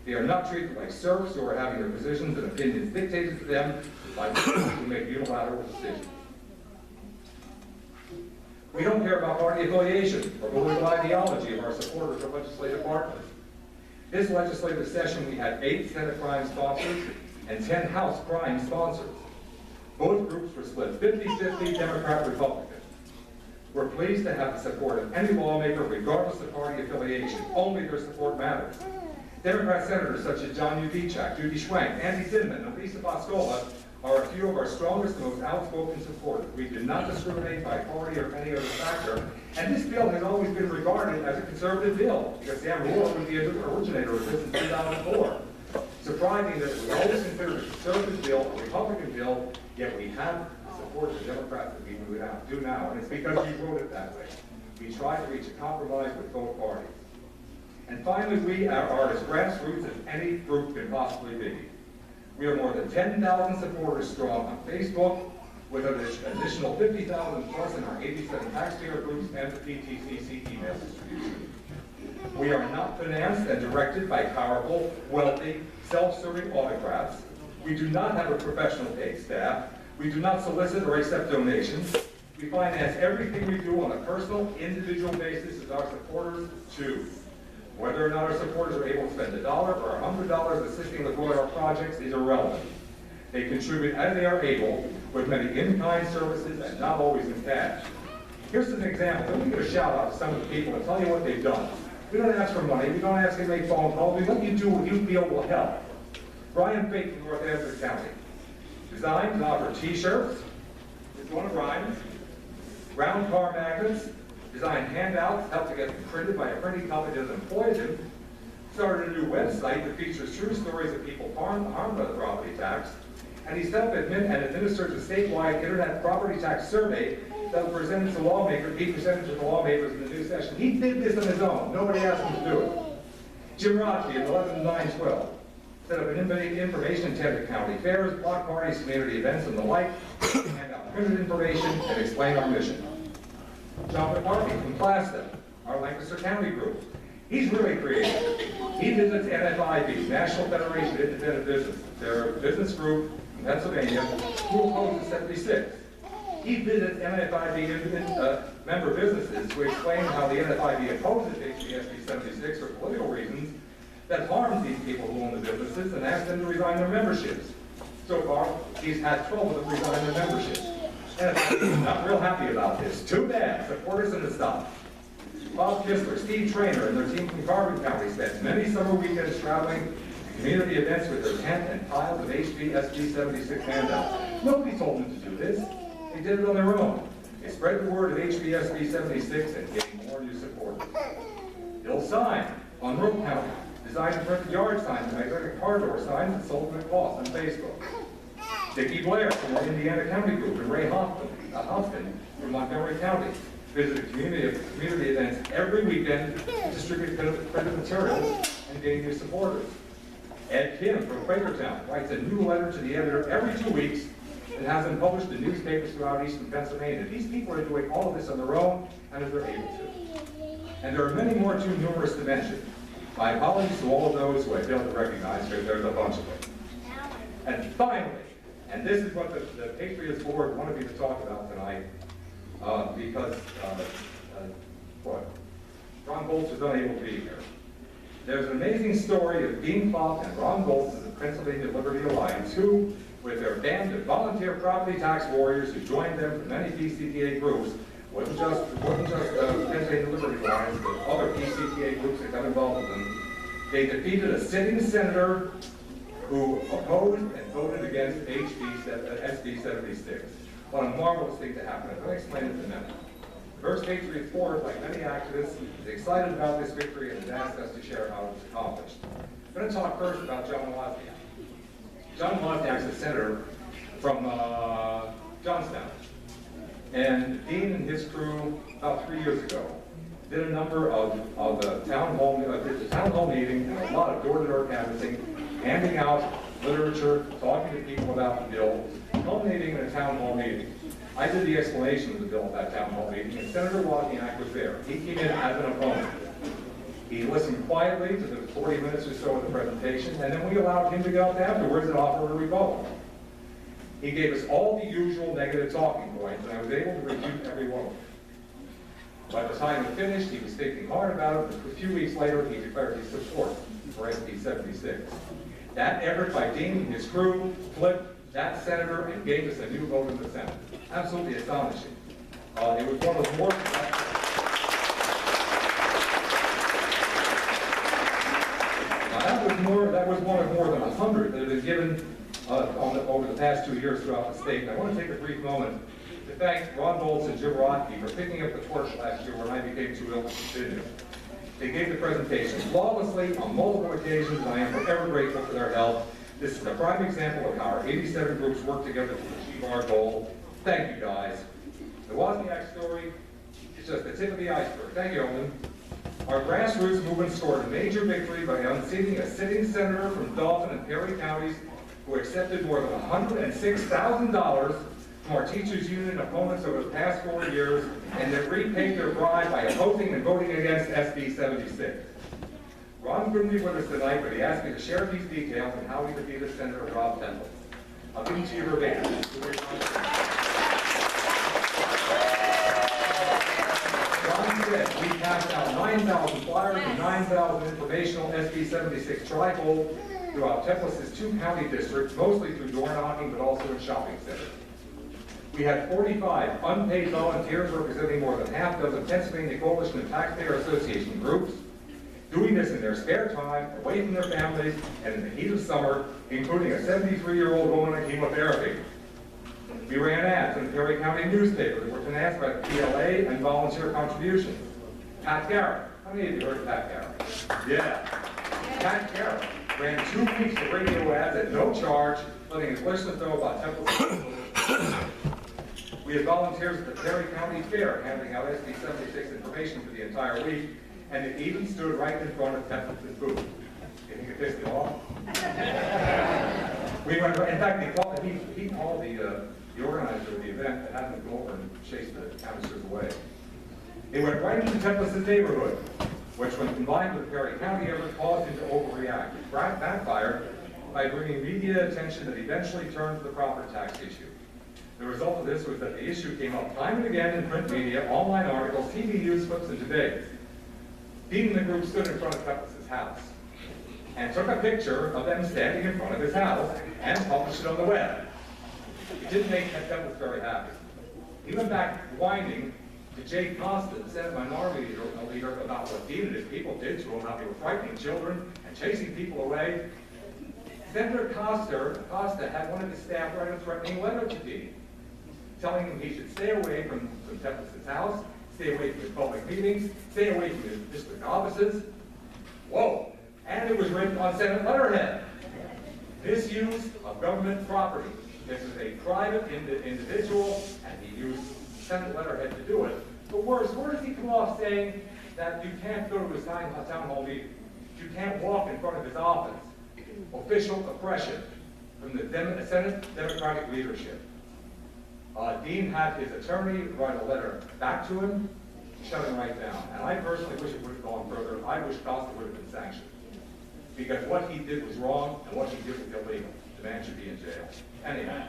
They are not treated like serfs who are having their positions and opinions dictated to them by people who make unilateral decisions. We don't care about party affiliation or political ideology of our supporters or legislative partners. This legislative session, we had 8 Senate Prime sponsors, and 10 House crime sponsors. Both groups were split 50-50 Democrat-Republican. We're pleased to have the support of any lawmaker regardless of party affiliation. Only their support matters. Democrat senators such as John Ubichak, Judy Schwenk, Andy Zinman, and Lisa Boscola are a few of our strongest and most outspoken supporters. We do not discriminate by party or any other factor, and this bill has always been regarded as a conservative bill, because Sam Moore was the originator of this in 2004. Surprising that it was always considered a conservative bill, a Republican bill, yet we have the support of the Democrats that we do now, and it's because we wrote it that way. We tried to reach a compromise with both parties. And finally, we are as grassroots as any group can possibly be. We are more than 10,000 supporters strong on Facebook, with an additional 50,000 plus in our 87 taxpayer groups and the PTCC email distribution. We are not financed and directed by powerful, wealthy, self-serving autocrats. We do not have a professional paid staff. We do not solicit or accept donations. We finance everything we do on a personal, individual basis as our supporters choose. Whether or not our supporters are able to spend $1 or $100 assisting with one of our projects is irrelevant. They contribute as they are able, with many in-kind services and not always in cash. Here's an example. Let me give a shout out to some of the people and tell you what they've done. We don't ask for money. We don't ask you to make phone calls. We let you do what you feel will help. Brian Fate from North Amherst County designed and offered T-shirts. It's one of Brian's. Round car magnets. Designed handouts, helped to get them printed by a printing company that employs him. Started a new website that features true stories of people harmed by the property tax. And he set up and administers a statewide internet property tax survey that will present to lawmakers, be presented to the lawmakers in the new session. He did this on his own. Nobody asked him to do it. Jim Rocky at 11-9-12 set up an information tent at county fairs, block parties, community events, and the like, hand out printed information and explain our mission. John McCarthy from Plasta, our Lancaster County group. He's really creative. He visits NFIB, National Federation of Independent Business, their business group in Pennsylvania, who opposes 76. He visits NFIB member businesses to explain how the NFIB opposes HBSB 76 for political reasons that harms these people who own the businesses and asks them to resign their memberships. So far, he's had 12 of them resign their memberships. NFIB is not real happy about this. Too bad. Supporters in the stop. Bob Kistler, Steve Traynor, and their team from Carbon County spent many summer weekends traveling to community events with their tent and piles of HBSB 76 handouts. Nobody told them to do this. They did it on their own. They spread the word of HBSB 76 and gained more new supporters. Bill Sign, Monroe County, designed and printed yard signs and magnetic car door signs and sold them at cost on Facebook. Dickie Blair from our Indiana County Group and Ray Hoffman from Montgomery County visited community events every weekend to distribute printed material and gain new supporters. Ed Kim from Quakertown writes a new letter to the editor every 2 weeks and has them published in newspapers throughout eastern Pennsylvania. These people are doing all of this on their own and as they're able to. And there are many more too numerous to mention. My apologies to all of those who I failed to recognize, because there's a bunch of them. And finally, and this is what the Patriots board wanted me to talk about tonight, because Ron Bolts is unable to be here. There's an amazing story of Dean Klopp and Ron Bolts of the Pennsylvania Liberty Alliance, who, with their band of volunteer property tax warriors who joined them from many PCTA groups, wasn't just Pennsylvania Liberty Alliance, but other PCTA groups that got involved with them, they defeated a sitting senator who opposed and voted against SB 76. What a marvelous thing to happen. I'm going to explain it in a minute. The Berks Patriots board, like many activists, is excited about this victory and has asked us to share how it was accomplished. I'm going to talk first about John Wozniak. John Wozniak's a senator from Johnstown. And Dean and his crew, about 3 years ago, did a number of the town hall meeting and a lot of door-to-door canvassing, handing out literature, talking to people about the bill, culminating in a town hall meeting. I did the explanation of the bill at that town hall meeting, and Senator Wozniak was there. He came in as an opponent. He listened quietly to the 40 minutes or so of the presentation, and then we allowed him to go out afterwards and offer a rebuttal. He gave us all the usual negative talking points, and I was able to refute every one of them. By the time he finished, he was thinking hard about it, and a few weeks later, he declared his support for SB 76. That effort by Dean and his crew flipped that senator and gave us a new vote in the Senate. Absolutely astonishing. It was one of the more... That was one of more than 100 that have been given over the past 2 years throughout the state. And I want to take a brief moment to thank Ron Bolts and Jim Rottke for picking up the torch last year when I became too ill to continue. They gave the presentation flawlessly on multiple occasions, and I am forever grateful for their help. This is a prime example of how our 87 groups work together to achieve our goal. Thank you, guys. The Wozniak story is just the tip of the iceberg. Thank you, Olin. Our grassroots movement scored a major victory by unseating a sitting senator from Dauphin and Perry counties who accepted more than $106,000 from our teachers' union opponents over the past 4 years, and that repaid their bribe by opposing and voting against SB 76. Ron couldn't be with us tonight, but he asked me to share these details on how he defeated Senator Rob Temple. I'll give them to you verbatim. Ron said, we passed out 9,000 flyers and 9,000 informational SB 76 trifold throughout Temple's 2 county districts, mostly through door knocking, but also in shopping centers. We had 45 unpaid volunteers representing more than half dozen Pennsylvania Coalition and Taxpayer Association groups, doing this in their spare time, away from their families, and in the heat of summer, including a 73-year-old woman on chemotherapy. We ran ads in the Perry County newspaper that were financed by the PLA and volunteer contributions. Pat Garrett. How many of you heard of Pat Garrett? Yeah. Pat Garrett ran 2 weeks of radio ads at no charge, letting his listeners know about Temple's. We had volunteers at the Perry County Fair handing out SB 76 information for the entire week, and it even stood right in front of Temple's booth. You think it pissed him off? We went, in fact, he called the organizer of the event and had them go over and chase the canvassers away. It went right into Temple's neighborhood, which when combined with the Perry County effort caused him to overreact. It backfired by bringing media attention that eventually turned to the property tax issue. The result of this was that the issue came up time and again in print media, online articles, TV news clips, and debates. Dean and the group stood in front of Temple's house and took a picture of them standing in front of his house and published it on the web. It didn't make Temple very happy. He went back whining to Jay Costa, the Senate Minority Leader, about what Dean and his people did to him, how they were frightening children and chasing people away. Senator Costa had one of his staff write a threatening letter to Dean, telling him he should stay away from Temple's house, stay away from his public meetings, stay away from his district offices. Whoa! And it was written on Senate letterhead. Misuse of government property. This is a private individual, and he used Senate letterhead to do it. But worse, where does he come off saying that you can't go to his town hall meeting? You can't walk in front of his office. Official oppression from the Senate Democratic leadership. Dean had his attorney write a letter back to him, shut him right down. And I personally wish it would have gone further. I wish Costa would have been sanctioned. Because what he did was wrong, and what he did was illegal. The man should be in jail. Anyhow.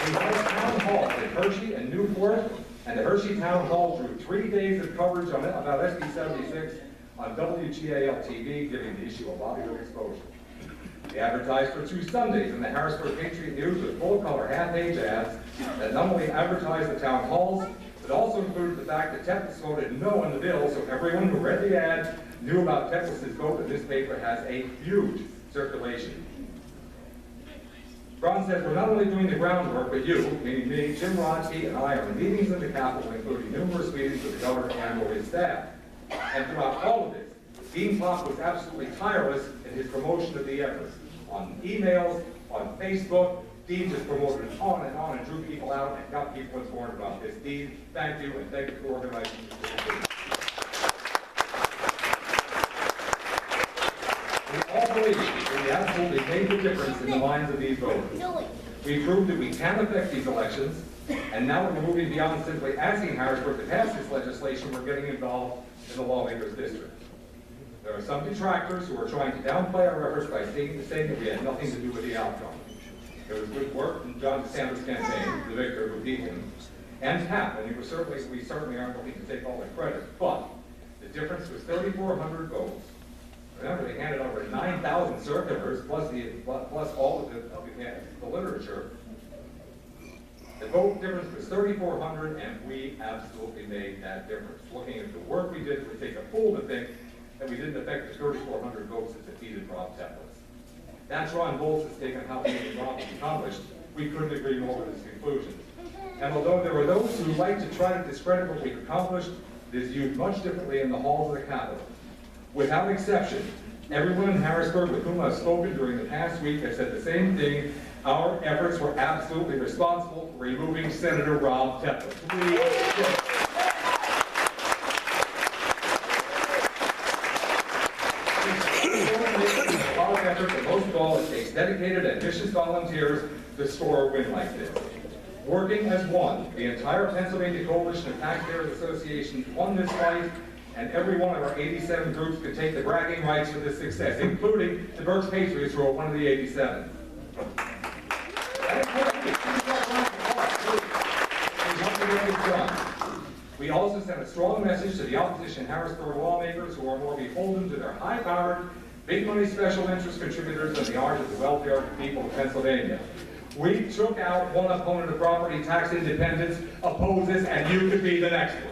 We held town halls at Hershey and Newport, and the Hershey Town Hall drew 3 days of coverage about SB 76 on WGAL TV, giving the issue a Bollywood exposure. We advertised for 2 Sundays in the Harrisburg Patriot News with full-color half-page ads that not only advertised the town halls, but also included the fact that Temple's voted no on the bill, so everyone who read the ad knew about Temple's vote, that this paper has a huge circulation. Ron says we're not only doing the groundwork, but you, meaning me, Jim Rottke, and I are in meetings in the Capitol, including numerous meetings with the governor and with his staff. And throughout all of this, Dean Pop was absolutely tireless in his promotion of the effort. On emails, on Facebook, Dean just promoted it on and drew people out and got people informed about this. Dean, thank you, and thank you for organizing this. We all believe that we absolutely made a difference in the minds of these voters. We proved that we can affect these elections, and now that we're moving beyond simply asking Harrisburg to pass this legislation, we're getting involved in the lawmakers' district. There are some detractors who are trying to downplay our efforts by saying that we had nothing to do with the outcome. There was good work from John DeSantis' campaign, the victor who beat him, and Pat, and we certainly aren't looking to take all the credit, but The difference was 3,400 votes. Remember, they handed over 9,000 circulars, plus all of the literature. The vote difference was 3,400, and we absolutely made that difference. Looking at the work we did, it would take a fool to think that we didn't affect the 3,400 votes that defeated Rob Templitz. That's Ron Bolt's taken how many Rob was accomplished. We couldn't agree more with his conclusions. And although there were those who like to try to discredit what we've accomplished, it is viewed much differently in the halls of the Capitol. Without exception, everyone in Harrisburg with whom I've spoken during the past week has said the same thing. Our efforts were absolutely responsible for removing Senator Rob Templitz. Our effort, and most of all, it takes dedicated, ambitious volunteers to score a win like this. Working as one, the entire Pennsylvania Coalition of Taxpayers Associations won this fight, and every one of our 87 groups could take the bragging rights for this success, including the Berks Patriots, who are one of the 87. We also sent a strong message to the opposition Harrisburg lawmakers who are more beholden to their high-powered, big-money special interest contributors than they are to the welfare of the people of Pennsylvania. We took out one opponent of property tax independence, oppose this, and you could be the next one.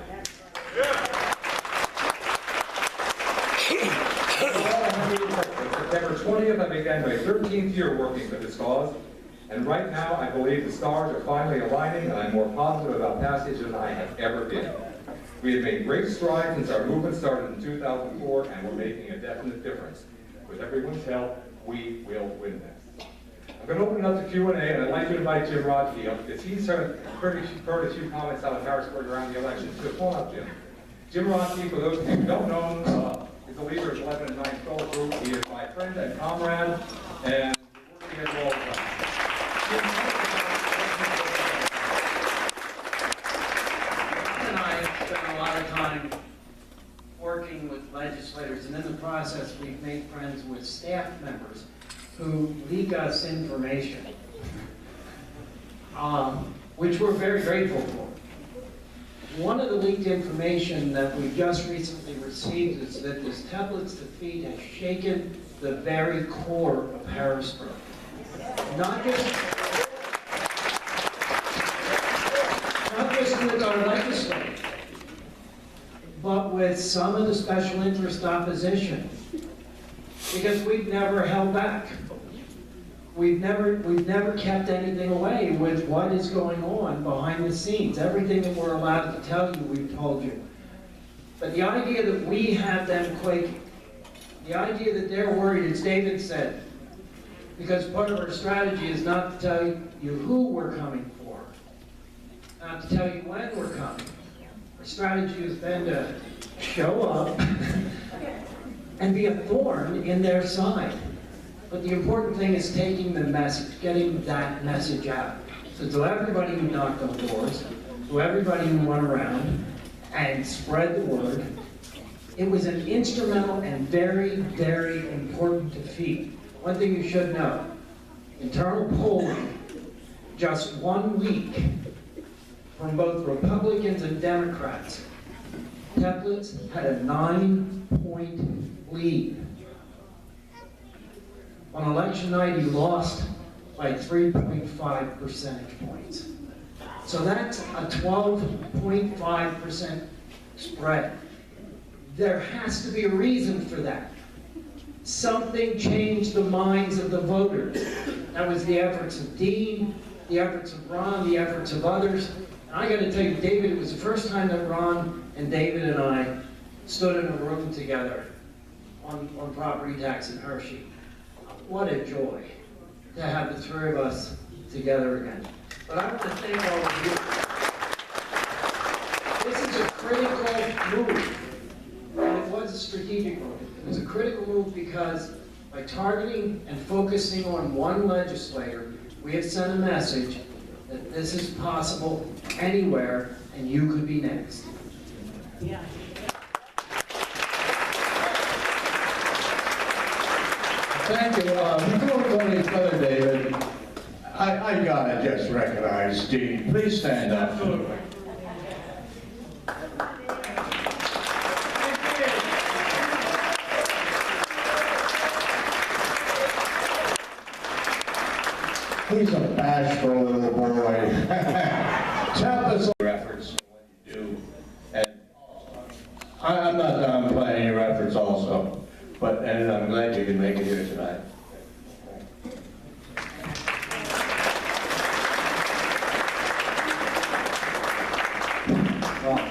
September 20th, I began my 13th year working for this cause, and right now I believe the stars are finally aligning, and I'm more positive about passage than I have ever been. We have made great strides since our movement started in 2004, and we're making a definite difference. With everyone's help, we will win this. I'm going to open it up to Q&A, and I'd like to invite Jim Rodkey up, because he's heard a few comments out of Harrisburg around the election. So come on up, Jim. Jim Rodkey, for those of you who don't know him, is the leader of the 11 and 9 Fellow Group. He is my friend and comrade, and we're working together all the time. And I spent a lot of time working with legislators, and in the process, we've made friends with staff members who leak us information, which we're very grateful for. One of the leaked information that we just recently received is that this Templitz defeat has shaken the very core of Harrisburg. Not just with our legislators, but with some of the special interest opposition. Because we've never held back. We've never kept anything away with what is going on behind the scenes. Everything that we're allowed to tell you, we've told you. But the idea that we have them quaking, the idea that they're worried, as David said, because part of our strategy is not to tell you who we're coming for, not to tell you when we're coming. Our strategy has been to show up and be a thorn in their side. But the important thing is taking the message, getting that message out. So to everybody who knocked on doors, to everybody who went around and spread the word, it was an instrumental and very, very important defeat. One thing you should know, internal polling, just 1 week from both Republicans and Democrats, Templitz had a 9-point lead. On election night, he lost by 3.5 percentage points. So that's a 12.5% spread. There has to be a reason for that. Something changed the minds of the voters. That was the efforts of Dean, the efforts of Ron, the efforts of others. And I got to tell you, David, it was the first time that Ron and David and I stood in a room together on property tax in Hershey. What a joy to have the three of us together again. But I want to thank all of you. This is a critical move, and it was a strategic move. It was a critical move because by targeting and focusing on one legislator, we have sent a message that this is possible anywhere, and you could be next. Yeah. Thank you. Before we go any further, David, I gotta just recognize Dean. Please stand up. Absolutely. He's a bashful little boy. Tell us your efforts and what you do. And I'm not downplaying your efforts also, and I'm glad you can make it here tonight.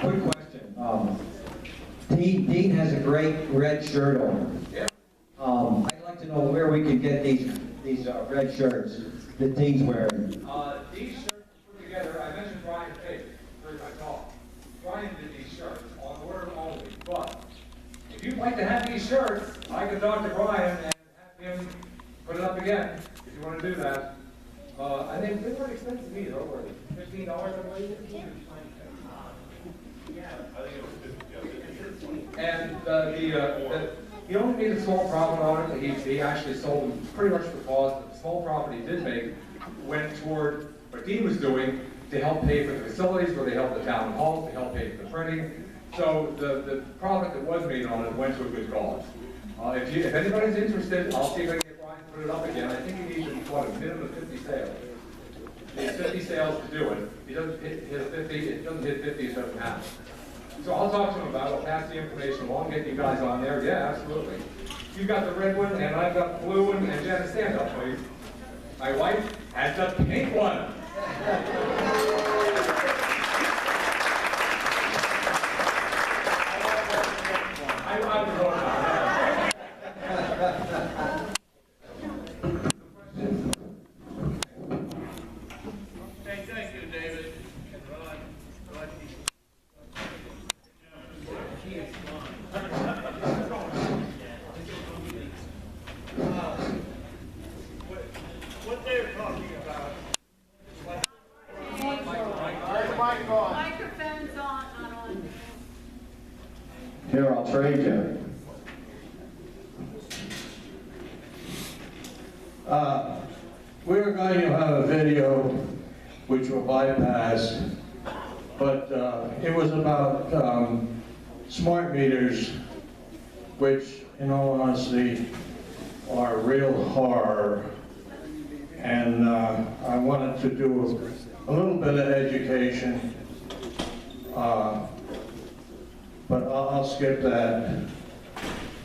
Quick question. Dean has a great red shirt on. Yeah. I'd like to know where we can get these red shirts that Dean's wearing. These shirts put together, I mentioned Brian Page during my talk. Brian did these shirts on order only, but if you'd like to have these shirts, I could talk to Brian and have him put it up again, if you want to do that. I think they weren't expensive either, were they? $15, I believe? And he only made a small profit on it. He actually sold them pretty much for cause. The small profit he did make went toward what Dean was doing to help pay for the facilities, where they helped the town hall, to help pay for the printing. So the profit that was made on it went to a good cause. If anybody's interested, I'll see if I can get Brian to put it up again. I think he needs a minimum of 50 sales. He needs 50 sales to do it. If he doesn't hit 50, it doesn't hit 50, it doesn't happen. So I'll talk to him about it, I'll pass the information along, get you guys on there. Yeah, absolutely. You've got the red one, and I've got the blue one, and Janet, stand up, please. My wife has the pink one. I would vote on that. Thank you, David. What they're talking about. Microphone's on, not on. Here, I'll trade you. We're going to have a video which will bypass, but it was about smart meters, which, in all honesty, are a real horror. And I wanted to do a little bit of education, but I'll skip that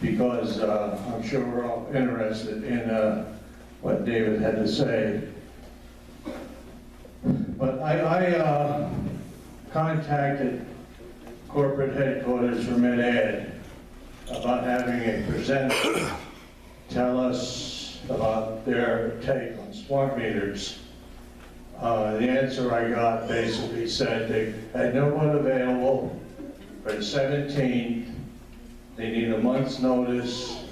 because I'm sure we're all interested in what David had to say. But I contacted corporate headquarters for MedEd about having a presenter tell us about their take on smart meters. The answer I got basically said they had no one available for the 17th. They need a month's notice,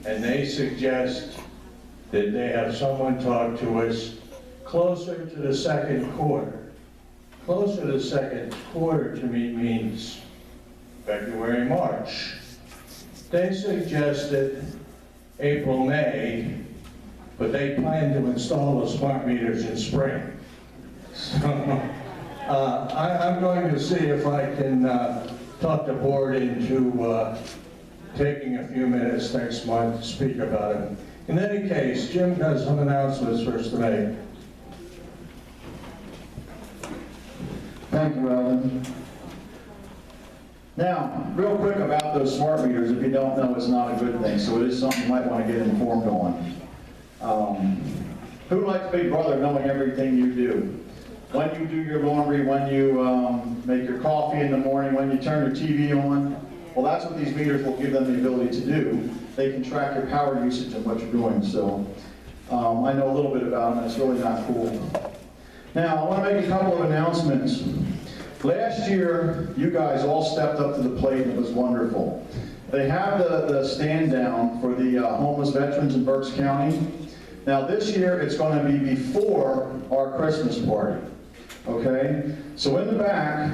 and they suggest that they have someone talk to us closer to the second quarter. Closer to the second quarter to me means February, March. They suggested April, May, but they plan to install the smart meters in spring. So I'm going to see if I can talk the board into taking a few minutes next month to speak about it. In any case, Jim has some announcements for us to make. Thank you, Eldon. Now, real quick about those smart meters, if you don't know, it's not a good thing, so it is something you might want to get informed on. Who likes Big Brother knowing everything you do? When you do your laundry, when you make your coffee in the morning, when you turn your TV on, well, that's what these meters will give them the ability to do. They can track your power usage and what you're doing, so I know a little bit about them, and it's really not cool. Now, I want to make a couple of announcements. Last year, you guys all stepped up to the plate, and it was wonderful. They have the stand down for the homeless veterans in Berks County. Now, this year, it's going to be before our Christmas party, okay? So in the back,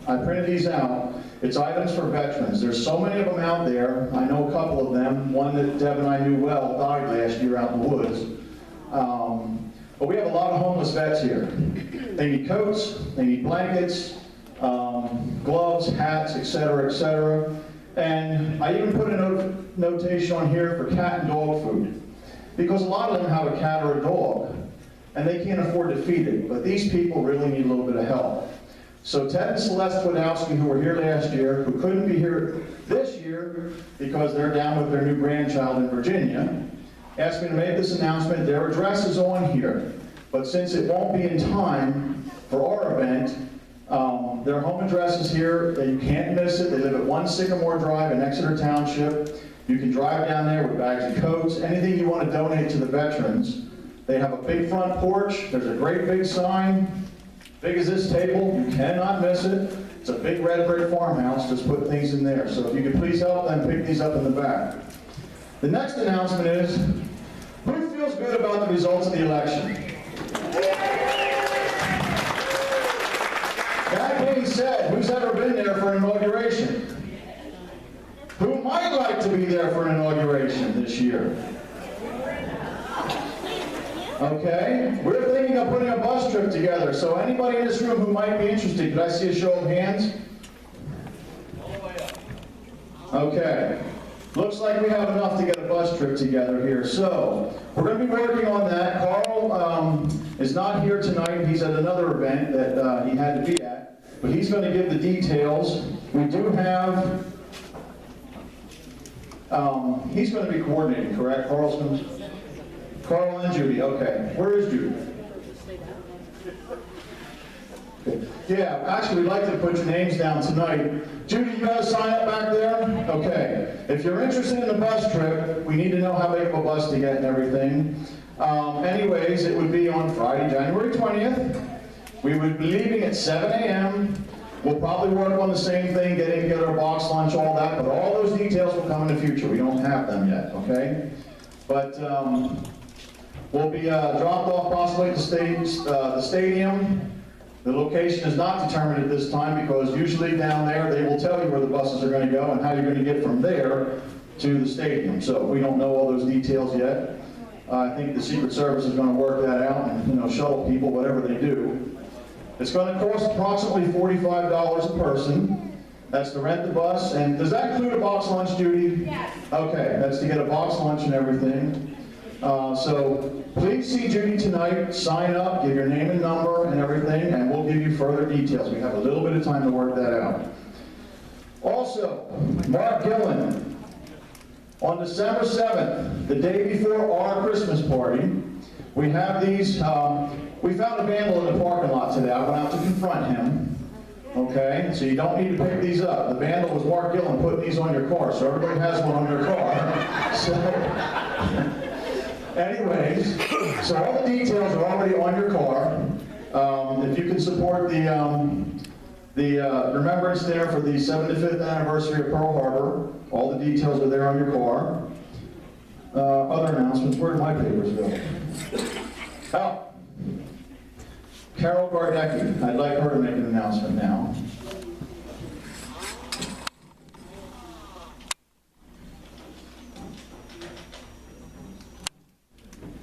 I printed these out. It's items for veterans. There's so many of them out there. I know a couple of them. One that Deb and I knew well died last year out in the woods. But we have a lot of homeless vets here. They need coats, they need blankets, gloves, hats, etc., etc. And I even put a notation on here for cat and dog food. Because a lot of them have a cat or a dog. and they can't afford to feed it. But these people really need a little bit of help. So Ted and Celeste Wadowski, who were here last year, who couldn't be here this year because they're down with their new grandchild in Virginia, asked me to make this announcement. Their address is on here, but since it won't be in time for our event, their home address is here. You can't miss it. They live at 1 Sycamore Drive in Exeter Township. You can drive down there with bags of coats, anything you want to donate to the veterans. They have a big front porch. There's a great big sign, big as this table. You cannot miss it. It's a big red brick farmhouse. Just put things in there. So if you could please help them pick these up in the back. The next announcement is, who feels good about the results of the election? That being said, who's ever been there for an inauguration? Who might like to be there for an inauguration this year? Okay, we're thinking of putting a bus trip together, so anybody in this room who might be interested, could I see a show of hands? Okay, looks like we have enough to get a bus trip together here, so we're going to be working on that. Carl is not here tonight. He's at another event that he had to be at, but he's going to give the details. We do have, he's going to be coordinating, correct? Carl and Judy, okay. Where is Judy? Yeah, actually, we'd like to put your names down tonight. Judy, you got a sign up back there? Okay. If you're interested in the bus trip, we need to know how big of a bus to get and everything. Anyways, it would be on Friday, January 20th. We would be leaving at 7 a.m. We'll probably work on the same thing, getting together a box lunch, all that, but all those details will come in the future. We don't have them yet, okay? But we'll be dropped off possibly at the stadium. The location is not determined at this time because usually down there they will tell you where the buses are going to go and how you're going to get from there to the stadium. So we don't know all those details yet. I think the Secret Service is going to work that out and shuttle people, whatever they do. It's going to cost approximately $45 a person. That's to rent the bus. And does that include a box lunch, Judy? Yes. Okay, that's to get a box lunch and everything. So please see Judy tonight, sign up, give your name and number and everything, and we'll give you further details. We have a little bit of time to work that out. Also, Mark Gillen, on December 7th, the day before our Christmas party, we have these, we found a vandal in the parking lot today. I went out to confront him. Okay, so you don't need to pick these up. The vandal was Mark Gillen putting these on your car, so everybody has one on their car. So, anyways, so all the details are already on your car. If you can support the remembrance dinner for the 75th anniversary of Pearl Harbor, all the details are there on your car. Other announcements, where did my papers go? Oh, Carol Gardecki, I'd like her to make an announcement now.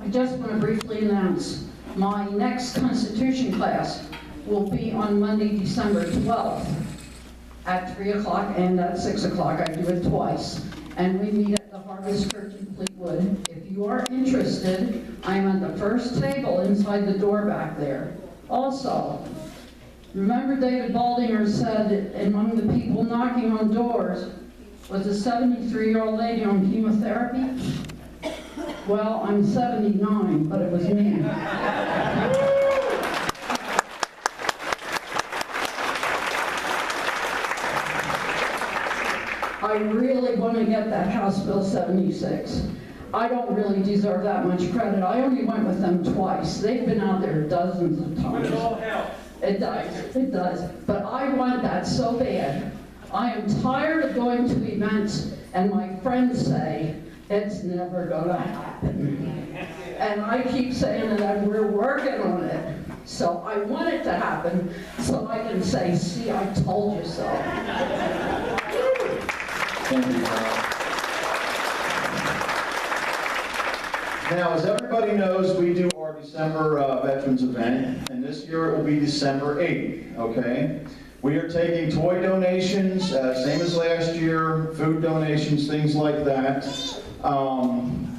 I just want to briefly announce my next Constitution class will be on Monday, December 12th at 3 o'clock and at 6 o'clock. I do it twice. And we meet at the Harvest Church in Fleetwood. If you are interested, I'm at the first table inside the door back there. Also, remember David Baldinger said among the people knocking on doors was a 73-year-old lady on chemotherapy? Well, I'm 79, but it was me. I really want to get that House Bill 76. I don't really deserve that much credit. I only went with them twice. They've been out there dozens of times. It all helps. It does, it does. But I want that so bad. I am tired of going to events and my friends say, it's never gonna happen. And I keep saying that we're working on it. So I want it to happen so I can say, see, I told you so. Thank you, Carol. Now, as everybody knows, we do our December Veterans event, and this year it will be December 8th, okay? We are taking toy donations, same as last year, food donations, things like that.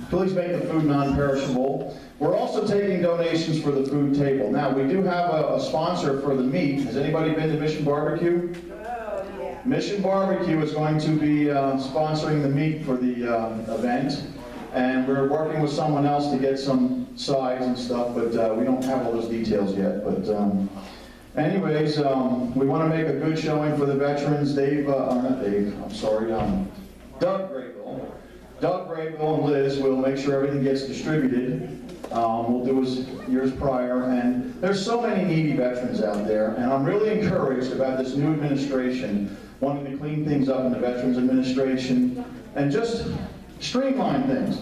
Please make the food non-perishable. We're also taking donations for the food table. Now, we do have a sponsor for the meat. Has anybody been to Mission Barbecue? Oh, yeah. Mission Barbecue is going to be sponsoring the meat for the event. And we're working with someone else to get some sides and stuff, but we don't have all those details yet. But anyways, we want to make a good showing for the veterans. Doug Graybill. Doug Graybill and Liz will make sure everything gets distributed. We'll do as years prior, and there's so many needy veterans out there, and I'm really encouraged about this new administration wanting to clean things up in the Veterans Administration and just streamline things.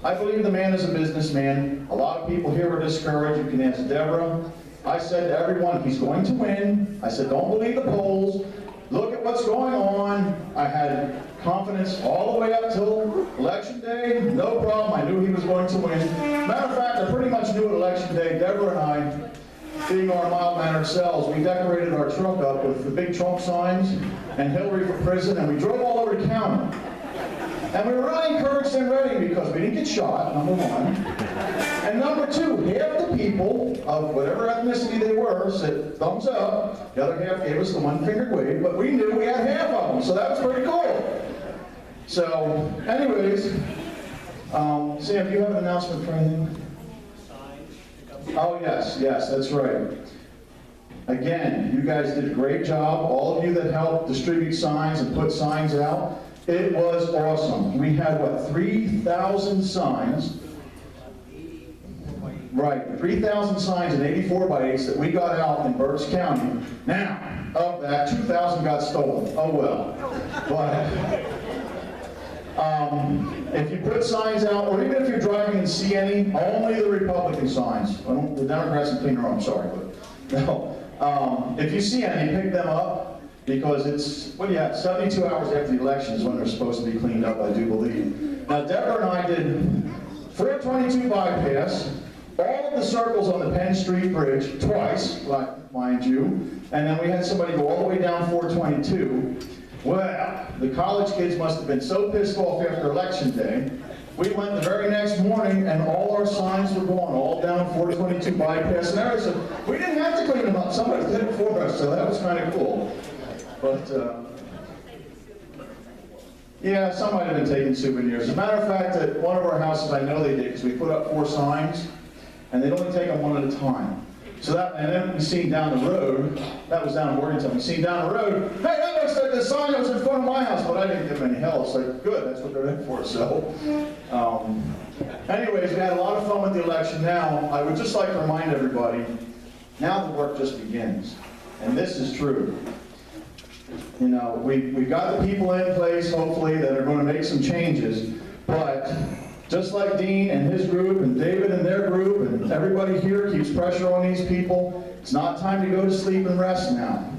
I believe the man is a businessman. A lot of people here are discouraged. You can ask Deborah. I said to everyone, he's going to win. I said, don't believe the polls. Look at what's going on. I had confidence all the way up till Election Day. No problem. I knew he was going to win. Matter of fact, I pretty much knew at Election Day, Deborah and I, being our mild-mannered selves, we decorated our truck up with the big Trump signs and Hillary for president, and we drove all over the county. And we were really encouraged and ready because we didn't get shot, number one. And number two, half the people of whatever ethnicity they were said thumbs up. The other half gave us the one-fingered wave, but we knew we had half of them, so that was pretty cool. So, anyways, Sam, do you have an announcement for anything? Oh, yes, that's right. Again, you guys did a great job. All of you that helped distribute signs and put signs out. It was awesome. We had, what, 3,000 signs? Right, 3,000 signs and 84 by 8s that we got out in Berks County. Now, of that, 2,000 got stolen. Oh well. But if you put signs out, or even if you're driving and see any, only the Republican signs. The Democrats can clean their own, sorry. But no. If you see any, pick them up. Because it's, 72 hours after the election is when they're supposed to be cleaned up, I do believe. Now, Deborah and I did 422 bypass, all of the circles on the Penn Street Bridge, twice, mind you, and then we had somebody go all the way down 422. Well, the college kids must have been so pissed off after Election Day. We went the very next morning, and all our signs were going all down 422 bypass, and everything. So we didn't have to clean them up. Somebody did it for us, so that was kind of cool. But, yeah, some might have been taking souvenirs. As a matter of fact, at one of our houses, I know they did, because we put up 4 signs, and they'd only take them one at a time. So that, and then we seen down the road, that was down in Morgantown, we seen down the road, hey, that looks like the sign that was in front of my house, but I didn't give them any hell. It's like, good, that's what they're in for, so. Anyways, we had a lot of fun with the election. Now, I would just like to remind everybody, now the work just begins, and this is true. You know, we've got the people in place, hopefully, that are going to make some changes, but just like Dean and his group, and David and their group, and everybody here keeps pressure on these people, it's not time to go to sleep and rest now.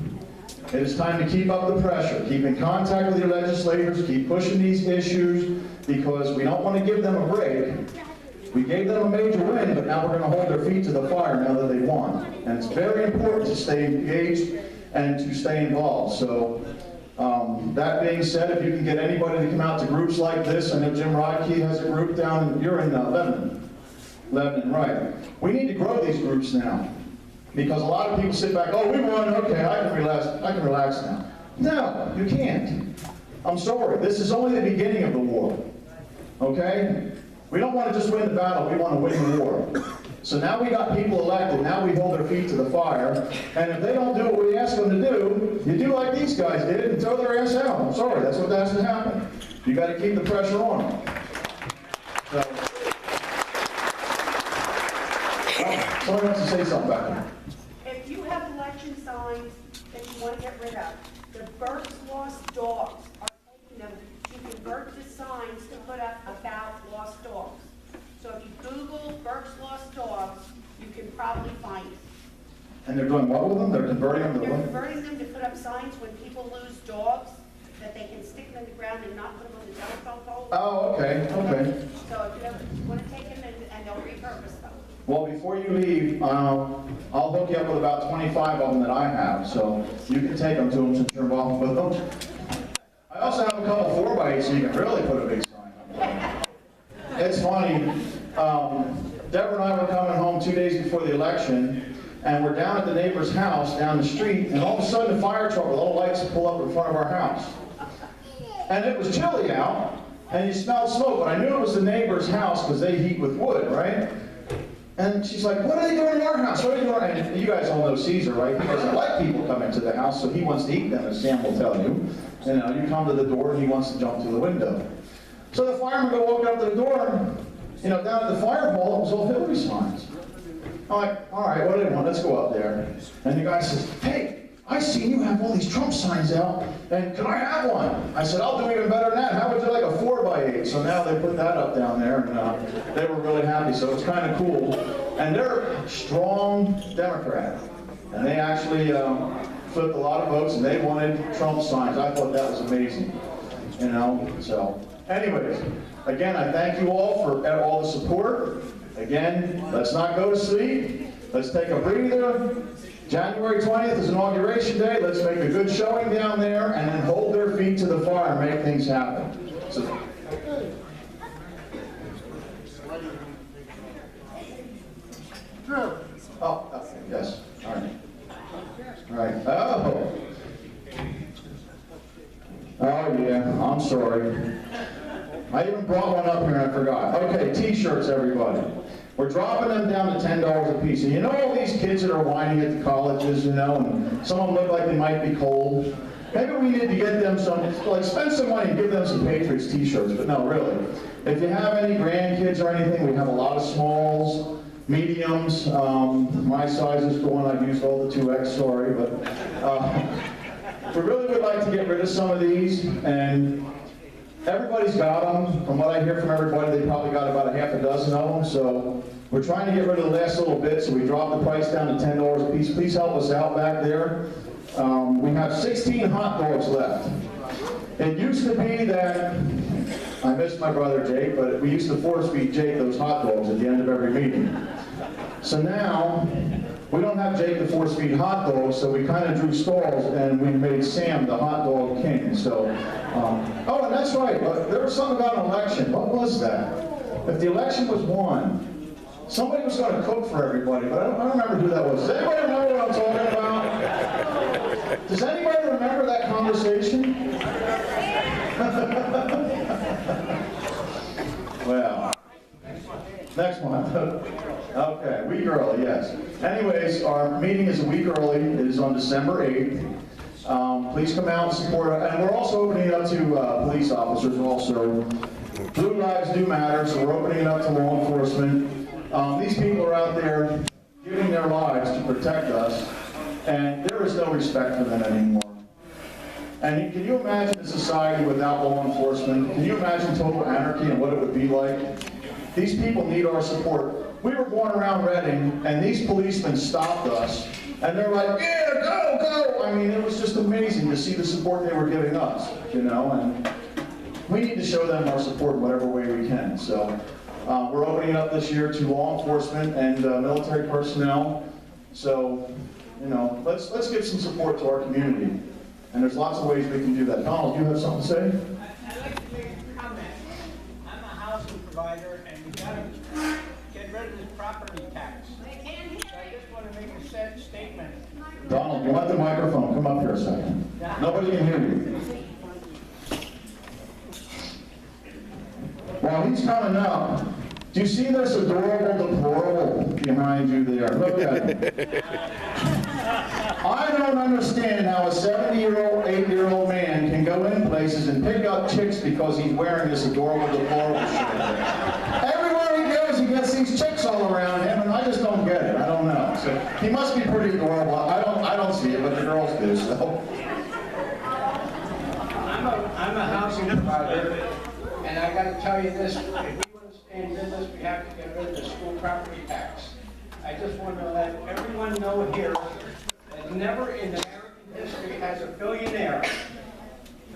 It is time to keep up the pressure, keep in contact with your legislators, keep pushing these issues, because we don't want to give them a break. We gave them a major win, but now we're going to hold their feet to the fire now that they won. And it's very important to stay engaged and to stay involved. So, that being said, if you can get anybody to come out to groups like this, I know Jim Rodkey has a group down, you're in Lebanon. Lebanon, right. We need to grow these groups now. Because a lot of people sit back, oh, we won, okay, I can relax now. No, you can't. I'm sorry, this is only the beginning of the war. Okay? We don't want to just win the battle, we want to win the war. So now we got people elected, now we hold their feet to the fire, and if they don't do what we ask them to do, you do like these guys did and throw their ass out. I'm sorry, that's what has to happen. You got to keep the pressure on them. So, someone wants to say something back there. If you have election signs that you want to get rid of, the Berks Lost Dogs are taking them to convert the signs to put up about lost dogs. So if you Google Berks Lost Dogs, you can probably find it. And they're doing what with them? They're converting them to They're what? converting them to put up signs when people lose dogs, that they can stick them in the ground and not put them on the telephone pole. Oh, okay, okay. So if you ever want to take them and they'll repurpose them. Well, before you leave, I'll hook you up with about 25 of them that I have, so you can take them to them since you're involved with them. I also have a couple 4x8 so you can really put a big sign up. It's funny. Deborah and I were the election, and we're down at the neighbor's house down the street, and all of a sudden the fire truck with all the lights pull up in front of our house. And it was chilly out, and you smelled smoke, but I knew it was the neighbor's house because they heat with wood, right? And she's like, what are they doing in our house? What are they doing? And you guys all know Caesar, right? He doesn't like people coming to the house, so he wants to eat them, as Sam will tell you. You know, you come to the door, and he wants to jump to the window. So the fireman go walking up to the door, you know, down at the fire hall, it was all Hillary signs. I'm like, all right, what do they want? Let's go up there. And the guy says, hey, I seen you have all these Trump signs out, and can I have one? I said, I'll do even better than that. How would you like a 4x8? So now they put that up down there, and they were really happy, so it's kind of cool. And they're a strong Democrat, and they actually flipped a lot of votes, and they wanted Trump signs. I thought that was amazing, you know, so. Anyways, again, I thank you all for all the support. Again, let's not go to sleep. Let's take a breather. January 20th is Inauguration Day. Let's make a good showing down there and then hold their feet to the fire and make things happen. So, oh, yes. All right. All right. Oh. Oh, yeah. I'm sorry. I even brought one up here and I forgot. Okay, T-shirts, everybody. We're dropping them down to $10 a piece. And you know all these kids that are whining at the colleges, you know, and some of them look like they might be cold. Maybe we need to get them some, like spend some money and give them some Patriots T-shirts. But no, really. If you have any grandkids or anything, we have a lot of smalls, mediums. My size is the one I've used all the 2X, sorry. But we really would like to get rid of some of these. And everybody's got them. From what I hear from everybody, they probably got about a half a dozen of them. So we're trying to get rid of the last little bit, so we dropped the price down to $10 a piece. Please help us out back there. We have 16 hot dogs left. It used to be that, I miss my brother Jake, but we used to force-feed Jake those hot dogs at the end of every meeting. So now, we don't have Jake to force-feed hot dogs, so we kind of drew stalls, and we made Sam the hot dog king. So, oh, and that's right, there was something about an election. What was that? If the election was won, somebody was going to cook for everybody, but I don't remember who that was. Does anybody remember what I'm talking about? Does anybody remember that conversation? Well, next month. Okay, week early, yes. Anyways, our meeting is a week early. It is on December 8th. Please come out and support us. And we're also opening it up to police officers also. Blue lives do matter, so we're opening it up to law enforcement. These people are out there giving their lives to protect us, and there is no respect for them anymore. And can you imagine a society without law enforcement? Can you imagine total anarchy and what it would be like? These people need our support. We were going around Reading, and these policemen stopped us, and they're like, yeah, go, go! I mean, it was just amazing to see the support they were giving us, you know, and we need to show them our support in whatever way we can. So we're opening it up this year to law enforcement and military personnel. So, you know, let's give some support to our community. And there's lots of ways we can do that. Donald, you have something to say? I'd like to make a comment. I'm a housing provider, and we got to get rid of this property tax. So I just want to make a statement. Donald, you want the microphone? Come up here a second. Nobody can hear you. While he's coming up, do you see this adorable deplorable behind you there? Look at him. I don't understand how a 70-year-old, 8-year-old man can go in places and pick up chicks because he's wearing this adorable deplorable shirt. Everywhere he goes, he gets these chicks all around him, and I just don't get it. I don't know. So he must be pretty adorable. I don't see it, but the girls do. So. I'm a housing provider, and I got to tell you this: if we want to stay in business, we have to get rid of the school property tax. I just want to let everyone know here that never in American history has a billionaire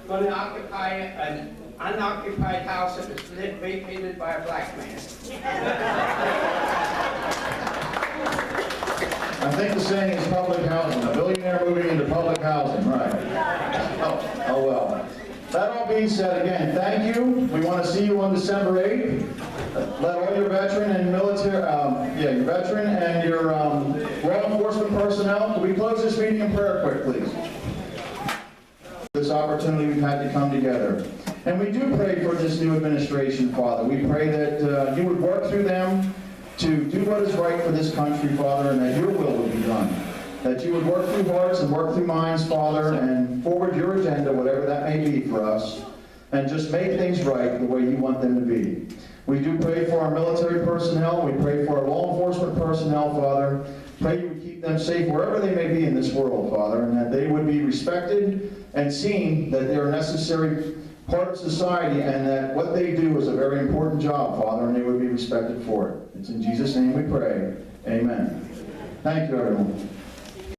going to occupy an unoccupied house that is vacated by a black man. I think the saying is public housing. A billionaire moving into public housing, right? Oh well. That all being said, again, thank you. We want to see you on December 8th. Let all your veteran and military, your veteran and your law enforcement personnel, can we close this meeting in prayer quick, please? This opportunity we've had to come together. And we do pray for this new administration, Father. We pray that you would work through them to do what is right for this country, Father, and that your will would be done. That you would work through hearts and work through minds, Father, and forward your agenda, whatever that may be for us, and just make things right the way you want them to be. We do pray for our military personnel. We pray for our law enforcement personnel, Father. Pray you would keep them safe wherever they may be in this world, Father, and that they would be respected and seen that they are a necessary part of society and that what they do is a very important job, Father, and they would be respected for it. It's in Jesus' name we pray. Amen. Thank you, everyone.